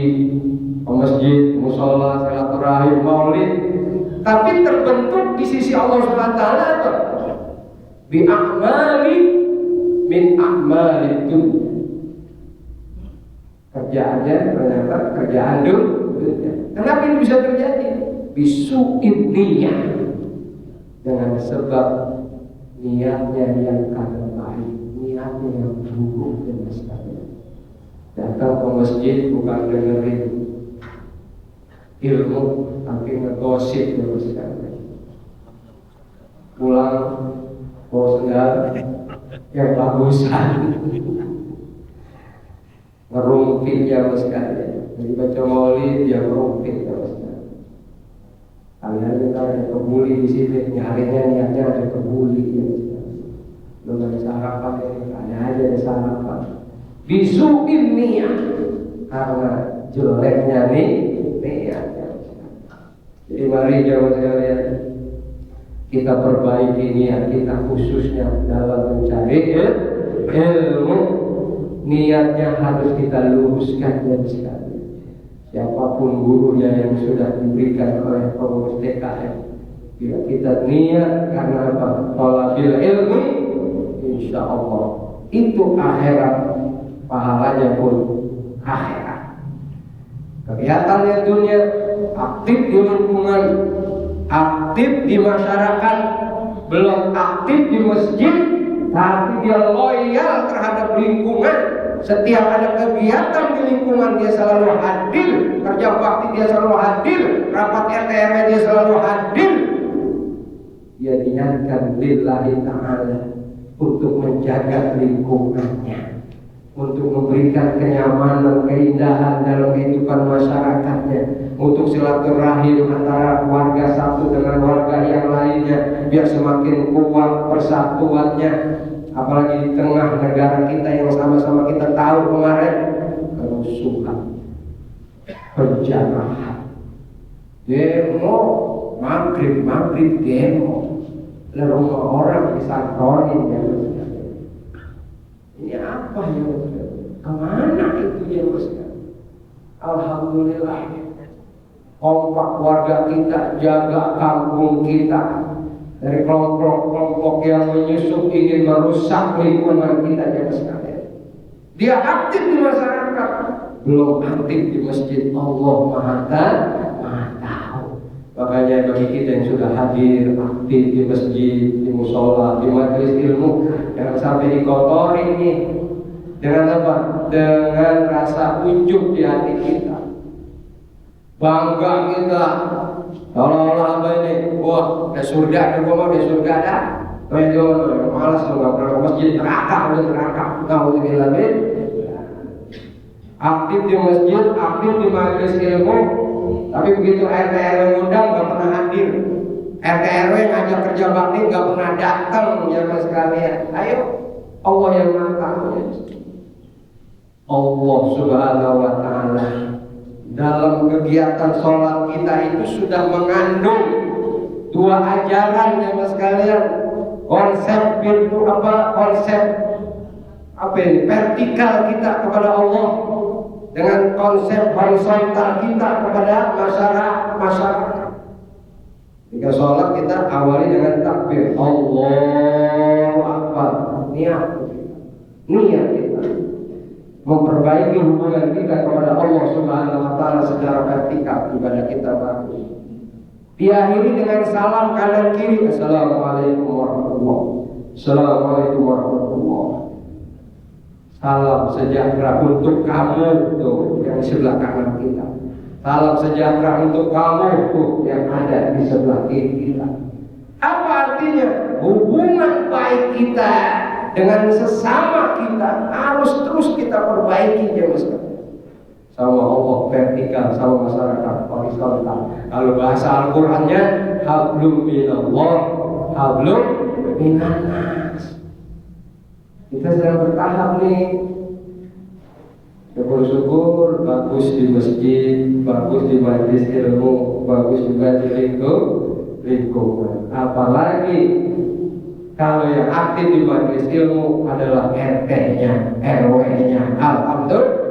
S1: ke masjid, musola, silaturahim, maulid, tapi terbentuk di sisi Allah SWT apa? Bi a'mali min a'malid dunya. Kerjaannya ternyata kerjaan dunia. Kenapa ini bisa terjadi? Bisu'in niyah, dengan sebab niatnya yang kagak baik, niatnya yang buruk dan sebagainya. Datang ke masjid bukan dengerin ilmu, tapi ngegosip terus sekali. Pulang bawa sendal yang bagusan, ngerumpit ya sekali. Jadi baca maulid dia ngerumpit ya sekali. Kalian kita ada kebuli di sini, nyarinya niatnya ada kebuli ya sekali. Belum ada sarapan ini, ada aja ada sarapan. Bisu'in niyah, karena jeleknya niat. Jadi mari jamaah sekalian, kita perbaiki niat kita, khususnya dalam mencari ilmu. Niatnya harus kita luruskan dan sekali. Siapapun gurunya yang sudah diberikan oleh pengurus TKM, bila kita niat karena apa? Thalabil ilmi, insya Allah itu akhirat, pahalanya pun akhirat. Kegiatannya dunia, aktif di lingkungan, aktif di masyarakat, belum aktif di masjid, tapi dia loyal terhadap lingkungan. Setiap ada kegiatan di lingkungan dia selalu hadir, kerja bakti dia selalu hadir, rapat RT RW dia selalu hadir. Dia niatkan lillahi ta'ala untuk menjaga lingkungannya, untuk memberikan kenyamanan, keindahan dalam kehidupan masyarakatnya, untuk silaturahim antara warga satu dengan warga yang lainnya, biar semakin kuat persatuannya. Apalagi di tengah negara kita yang sama-sama kita tahu kemarin kerusuhan, penjarahan, demo, maghrib demo, rumah orang disantonin ya. Ini apa ya? Kemana itu ya Mas? Alhamdulillah, kompak warga kita jaga kampung kita dari kelompok-kelompok yang menyusup ingin merusak lingkungan kita jangan sekalian. Dia aktif di masyarakat, belum aktif di masjid. Allah Maha Tahu. Makanya bagi kita yang sudah hadir aktif di masjid, di musola, di majelis ilmu, jangan sampai dikotori ini dengan apa? Dengan rasa ujub di hati kita, bangga kita. Allah apa ini? Wah, udah surga, udah surga dah. Ayo, malas lu nggak pernah ke masjid, neraka. Nauzubillah min. Aktif di masjid, aktif di majelis ilmu, tapi begitu RT RW undang nggak pernah hadir. RT RW ngajak kerja bakti nggak pernah datang ya mas sekalian. Ayo, Allah yang Maha Tahu. Allah Subhanahu Wa Taala dalam kegiatan sholat kita itu sudah mengandung dua ajaran ya mas sekalian. konsep itu konsep ini vertikal kita kepada Allah dengan konsep horizontal kita kepada masyarakat. Jika sholat kita awali dengan takbir Allahu Akbar, niat kita memperbaiki hubungan kita kepada Allah Subhanahu wa Ta'ala secara vertikal, ibadah kita bagus. Diakhiri dengan salam kanan kiri, Assalamualaikum warahmatullahi wabarakatuh. Assalamualaikum warahmatullahi wabarakatuh. Salam sejahtera untuk kamu tuh yang di sebelah kanan kita. Salam sejahtera untuk kamu tuh yang ada di sebelah kiri kita. Apa artinya? Hubungan baik kita dengan sesama kita harus terus kita perbaiki jemaah. Sama Allah vertikal, sama masyarakat horizontal. Kalau bahasa Al-Qur'annya hablum minallah, hablum minannas. Kita sedang bertahap nih. Syukur-syukur bagus di masjid, bagus di majelis ilmu, bagus juga di lingkungan. Apalagi kalau yang aktif di majelis ilmu adalah RT-nya, RW-nya. Alhamdulillah.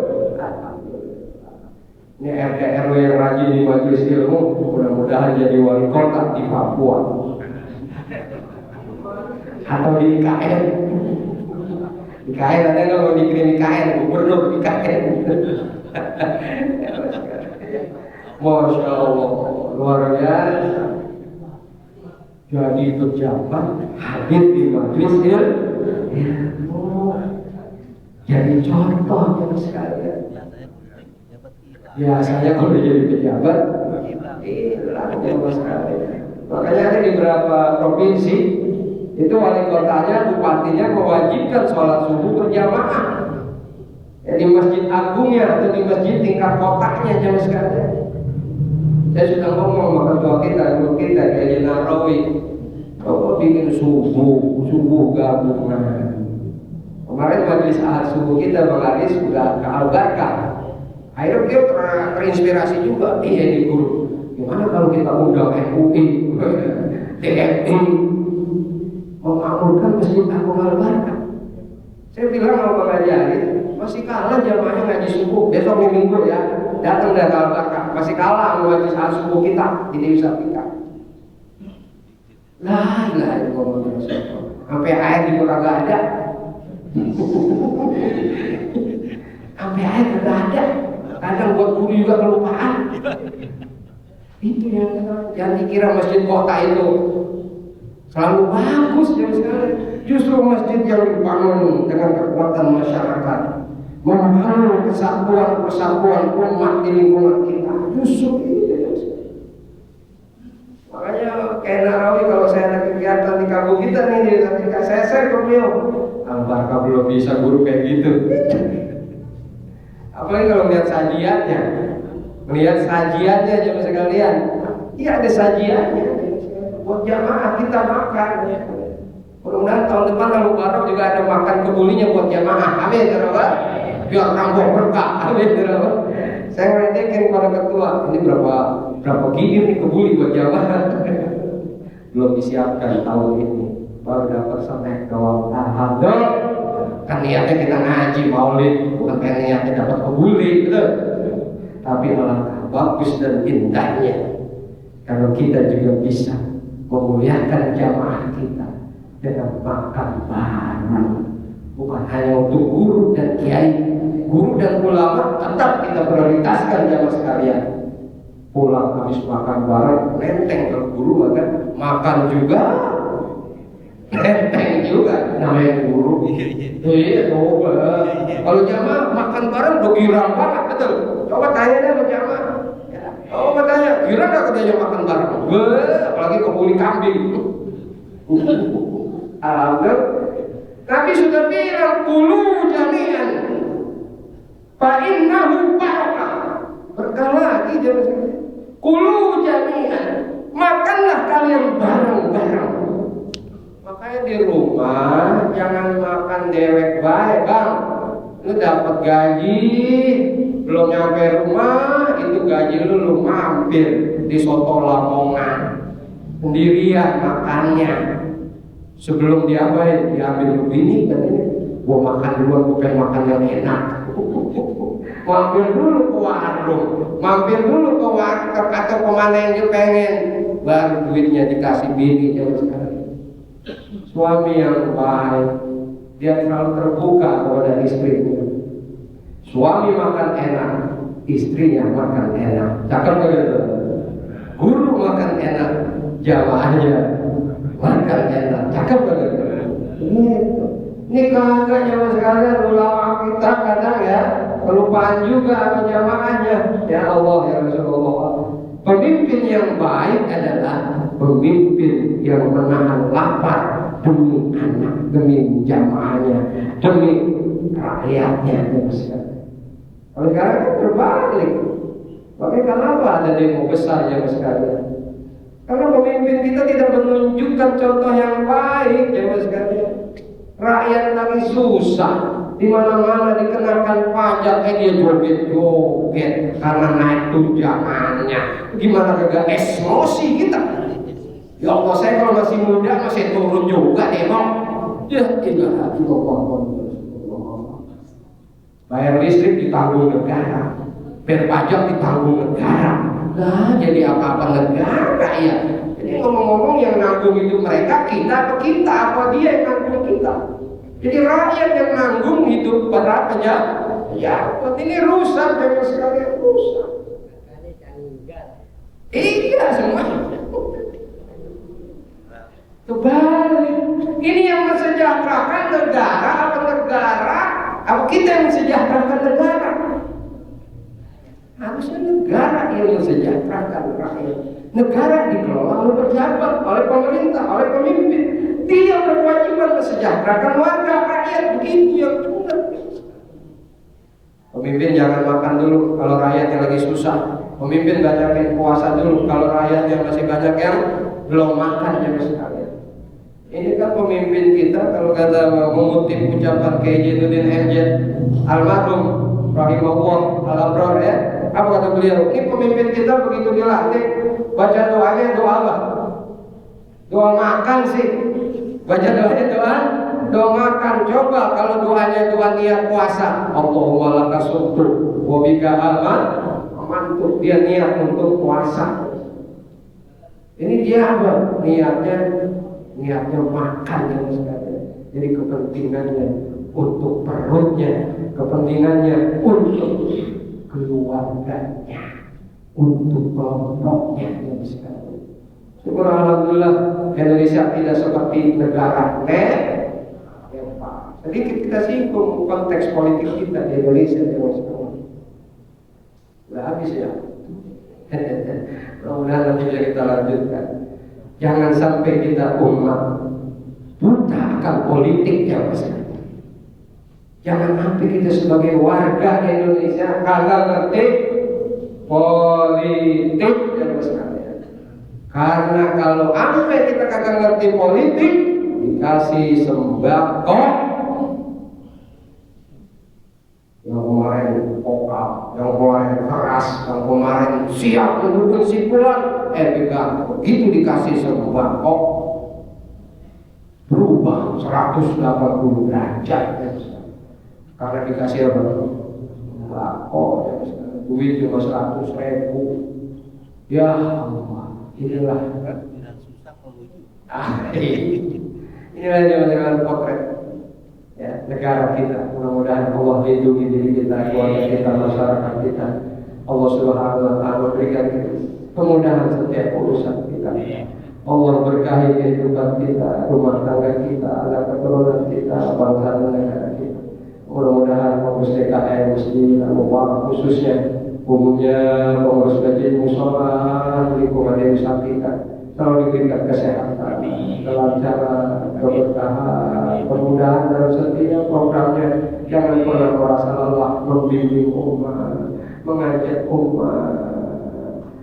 S1: Ini RT RW yang rajin di majelis ilmu, mudah-mudahan jadi wali kota di Papua atau di IKN. IKN ada nggak mau dikirim IKN, gubernur IKN. Masya Allah, luar biasa. Jadi pejabat hadir di majelis ilmu, jadi contoh yang sekalian. Biasanya kalau jadi pejabat, hilang sekalian. Makanya ada di beberapa provinsi itu wali kotanya, bupatinya mewajibkan sholat subuh berjamaah. Ya, di masjid agungnya atau di masjid tingkat kotanya jamaah sekalian. Saya sudah ngomong sama ketua kita kayak Narawi, kalau bikin subuh gabungan. Kemarin majelis ahad subuh kita Bang Aris sudah ke Al-Barkah. Akhirnya dia terinspirasi juga, di guru. Gimana kalau kita undang MUI, DMI, memakmurkan masjid Agung Al-Barkah? Saya bilang sama Bang Aris, masih kalah jamaahnya ngaji subuh. Besok minggu ya, datang dari Al-Barkah. Masih kalah sama majelis ahad subuh kita di desa kita. Lah, sampai air di Mekah gak ada. Sampai air gak ada. Kadang buat guru juga kelupaan. Itu yang dikira masjid kota itu selalu bagus ya sekali. Justru masjid yang dibangun dengan kekuatan masyarakat, membangun persatuan umat di lingkungan kita. Justru itu. Makanya kayak Narawi kalau saya ada kegiatan di kampung kita nih, saya share ke beliau. Al-Barkah belum bisa guru kayak gitu. Apalagi kalau melihat sajiannya jemaah sekalian. Iya ada sajiannya. Buat jamaah kita makan. Mudah-mudahan tahun depan kalau Barok juga ada makan kebulinya buat jamaah. Amin ya Rabbal. Biar nambah berkah. Amin ya Rabbal. Saya ngeledekin kepada ketua, ini berapa gigi nih kebuli buat jamaah. Belum disiapkan tahun ini. Baru dapat sampai gawang. Alhamdulillah. Kan niatnya kita ngaji maulid, bukan niatnya dapat kebuli, betul. Tapi alangkah bagus dan indahnya kalau kita juga bisa memuliakan jamaah kita dengan makan bareng. Bukan hanya untuk guru dan kiai, guru dan ulama tetap kita prioritaskan jamaah sekalian. Pulang habis makan bareng, nenteng kalau guru makan juga. Enteng juga namanya guru. Iya, coba. Kalau jamaah makan bareng udah girang banget, betul. Coba tanya deh sama jamaah. Coba tanya, girang gak katanya makan bareng? Apalagi kebuli kambing. Alhamdulillah. Nabi sudah bilang kulu jami'an fa innahu barakah. Berkah lagi jamaah. Kulu jami'an, makanlah kalian bareng-bareng. Makanya di rumah jangan makan dewek baik bang. Lu dapat gaji belum nyampe rumah, itu gaji lu mampir di soto Lamongan sendirian makannya. Sebelum diapain, diambil bini katanya, gua makan duluan, gua pengen makan yang enak. Mampir dulu ke warung, mampir dulu ke warteg atau kemana yang dia pengen, baru duitnya dikasih bini. Yang sekarang suami yang baik, dia selalu terbuka kepada istrinya. Suami makan enak, istrinya makan enak. Cakep begitu. Guru makan enak, jamaahnya makan enak. Cakep begitu. Ini kagak zaman sekalian ulama kita kadang ya kelupaan juga sama jamaahnya. Ya Allah ya Rasulullah. Pemimpin yang baik adalah pemimpin yang menahan lapar demi anak, demi jamaahnya, demi rakyatnya. Kalau sekarang kan berbalik. Makanya kenapa ada demo besar yang sekalian? Karena pemimpin kita tidak menunjukkan contoh yang baik, ya sekalian. Rakyat lagi susah, di mana-mana dikenakan pajak, dia joget-joget karena naik tunjangannya. Gimana kagak emosi kita? Ya Allah, saya kalau masih muda masih turun juga demo. Ya tidak, bayar listrik ditanggung negara, bayar pajak ditanggung negara. Nah, jadi apa-apa negara ya. Jadi ngomong-ngomong yang nanggung itu mereka, kita apa kita, apa dia yang nanggung kita. Jadi rakyat yang nanggung hidup pada aja. Ya, ini rusak, jangan sekali rusak. Iya semua. Kebalik. Ini yang mensejahterakan negara apa negara? Apa kita yang mensejahterakan negara? Harusnya negara yang mensejahterakan rakyat. Negara dikelola oleh pejabat, oleh pemerintah, oleh pemimpin. Dia berkewajiban mensejahterakan warga rakyat. Begitu yang benar. Pemimpin jangan makan dulu kalau rakyat yang lagi susah. Pemimpin banyakin puasa dulu kalau rakyat yang masih banyak yang belum makan ya sekalian. Ini kan pemimpin kita, kalau kata mengutip ucapan Kiai Jainuddin MJ almarhum rahimahullah al-abrar ya, apa kata beliau? Ini pemimpin kita begitu dilatih baca doanya doa apa? Doa makan sih. Baca doanya doa makan. Coba kalau doanya doa niat puasa, Allahumma laka sumtu wa bika amantu, dia niat untuk puasa. Ini dia apa? Niatnya makan yang sekalian. Jadi kepentingannya untuk perutnya, kepentingannya untuk keluarganya, untuk kelompoknya yang sekalian. Syukur alhamdulillah Indonesia tidak seperti negara sedikit kita singgung konteks politik kita di Indonesia yang sekarang. Udah habis ya. Mudah-mudahan nanti kita lanjutkan. Jangan sampai kita umat buta akan politik yang besar. Jangan sampai kita sebagai warga Indonesia kagak ngerti politik yang besar. Karena kalau sampai kita kagak ngerti politik, dikasih sembako yang kemarin pokal, yang kemarin keras, yang kemarin siap mendukung si Fulan, begitu dikasih sembako berubah 180 derajat ya. Karena dikasih apa? Sembako ya. Duit cuma 100.000. Ya Allah, inilah inilah jalan-jalan potret ya, negara kita. Mudah-mudahan Allah lindungi diri kita, keluarga kita, masyarakat kita. Allah Subhanahu wa Ta'ala berikan kemudahan setiap urusan kita. Allah berkahi kehidupan kita, rumah tangga kita, anak keturunan kita, bangsa dan negara kita. Mudah-mudahan pengurus DKM Masjid Al-Mubarak khususnya umumnya pengurus masjid mushola lingkungan desa kita selalu diberikan kesehatan, kelancaran, keberkahan, kemudahan dalam setiap programnya. Jangan pernah merasa lelah membimbing umat, mengajak umat,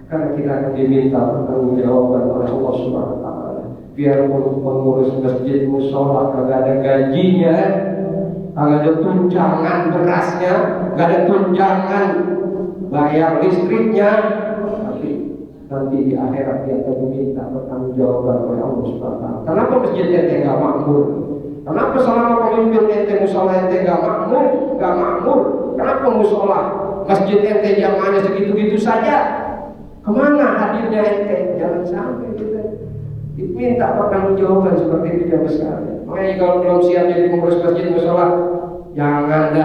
S1: karena kita akan diminta pertanggungjawaban oleh Allah Subhanahu wa Ta'ala. Biarpun pengurus masjid mushola kagak ada gajinya, kagak ada tunjangan berasnya, kagak ada tunjangan bayar listriknya, tapi nanti di akhirat dia akan diminta pertanggungjawaban oleh Allah Subhanahu wa taala. Kenapa masjid ente enggak makmur? Kenapa selama pemimpin ente musola ente enggak makmur? Kenapa musola masjid ente jamaahnya segitu-gitu saja? Kemana hadirnya ente? Jangan sampai kita diminta pertanggungjawaban seperti itu zaman sekarang. Makanya kalau belum siap jadi pengurus masjid musola, jangan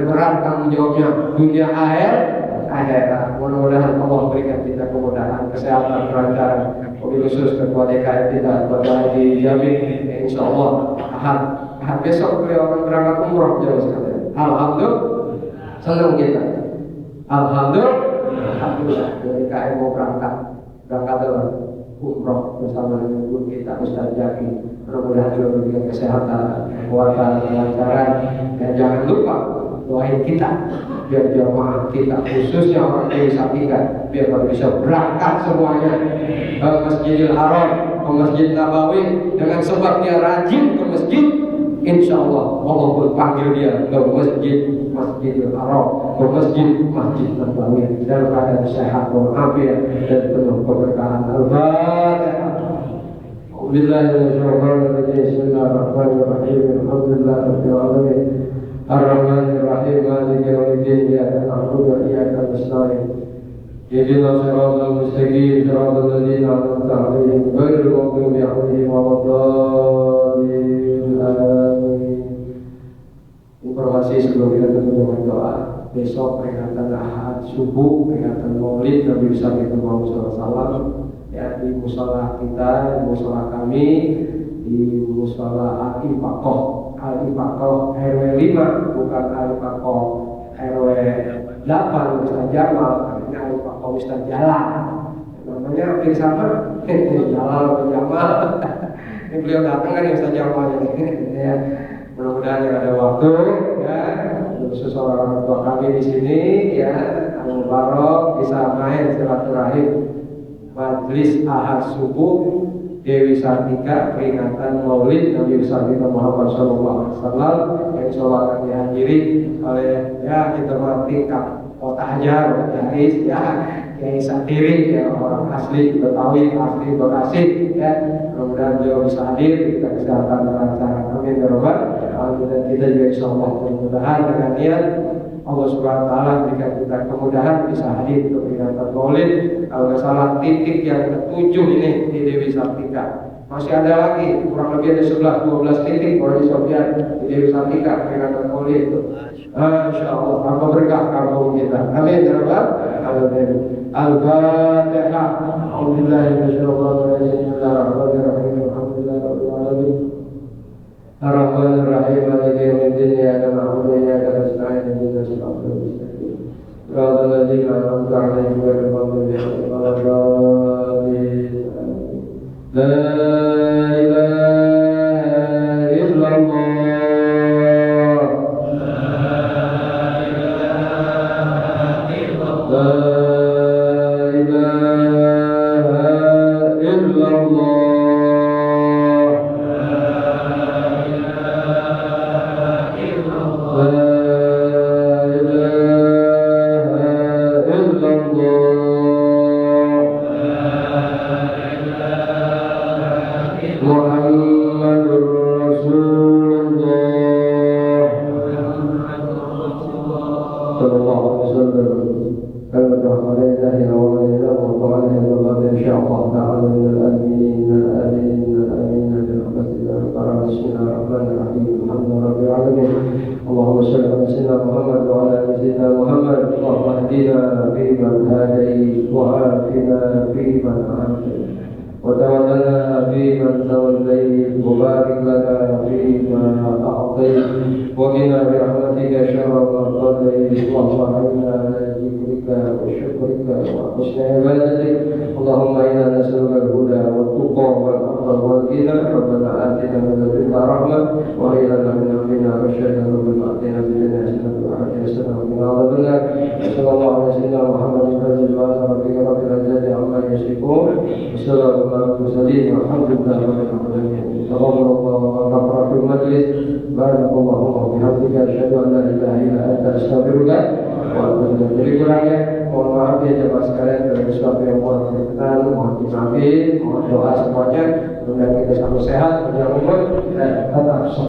S1: berat tanggung jawabnya dunia akhirat. Mudah-mudahan Allah berikan kita kemudahan, kesehatan, kelancaran, khusus ketua DKM kita berada dijamin. Insya Allah ahad besok beliau akan berangkat umroh jauh sekali. Alhamdulillah, senang kita. Alhamdulillah DKM mau berangkat umroh bersama dengan guru kita Ustaz Jaki. Mudah-mudahan juga berikan kesehatan, kekuatan, kelancaran, dan jangan lupa doain kita biar jamaah kita khususnya orang Dewi Sartika biar bisa berangkat semuanya ke Masjidil Haram, ke Masjid Nabawi dengan sebab dia rajin ke masjid. Insya Allah Allah pun panggil dia ke Masjidil Haram, ke Masjid Nabawi dalam keadaan sehat walafiat dan penuh keberkahan. Al-Fatihah. Bismillahirrahmanirrahim. Alhamdulillahirabbil alamin. Ar-Rahmanir-Rahim. Maliki yaumiddin. Iyyaka na'budu wa iyyaka nasta'in. Ihdinas siratal mustaqim. Siratal ladzina an'amta 'alaihim ghairil maghdubi 'alaihim waladdallin. Amin. Informasi sebelum kita tutup doa. Besok peringatan Ahad subuh, peringatan Maulid Nabi Muhammad SAW. Ya, di musola kita, di musola kami, di musola Al-Ifaqoh RW 5, bukan Al-Ifaqoh RW 8 Ustaz Jamal, ini Al-Ifaqoh Ustaz Jalan. Namanya hampir sama, Jalal atau Jamal. Ini beliau datang kan Ustaz Jamal ini. Ya, mudah-mudahan yang ada waktu, ya, khusus orang tua kami di sini, ya, Al-Mubarok bisa main silaturahim. Majlis Ahad subuh Dewi Sartika peringatan Maulid Nabi Sartika Muhammad SAW yang insya Allah akan dihadiri oleh ya kita tingkat Kota Hajar, Yaris, ya Kiai Satiri, ya orang asli Betawi, asli Bekasi, ya mudah-mudahan beliau bisa hadir, kita kesehatan dan lancaran. Amin ya Rabbal alamin. Dan kita juga insya Allah mudah-mudahan dengan niat Allah Subhanahu wa taala berikan kita kemudahan bisa hadir untuk peringatan Maulid. Kalau nggak salah titik yang ke-7 ini di Dewi Sartika. Masih ada lagi kurang lebih ada 11-12 titik kalau di Sofian di Dewi Sartika peringatan Maulid itu. Insya Allah tambah berkah kampung kita. Amin ya Rabbal alamin. Al-Fatihah. Bismillahirrahmanirrahim. Alhamdulillahirabbil alamin. Ar-Rahmanir-Rahim. Maliki yaumiddin. Iyyaka na'budu wa iyyaka nasta'in. Ihdinas siratal mustaqim. Siratal ladzina an'amta 'alaihim ghairil maghdubi 'alaihim waladdallin. La ilaha illallah. اللهم إنا نسألك الهدى والتقى والعفو والغنى. ربنا آتنا من لدنك رحمة وهب لنا من أمرنا رشدا. ربنا آتنا في الدنيا حسنة وفي الآخرة حسنة وقنا عذاب النار. صلى الله على سيدنا محمد سبحان ربك رب العزة عما يصفون وسلام على المرسلين والحمد لله رب العالمين. تقبل الله وغفر في المجلس. بارك اللهم وبحمدك أشهد أن لا إله إلا أنت أستغفرك Jadi kurangnya mohon maaf ya jemaah sekalian dari sesuatu yang mohon berkenan, mohon dimaafin, mohon doa semuanya. Mudah-mudahan kita selalu sehat, berjalan umur dan tetap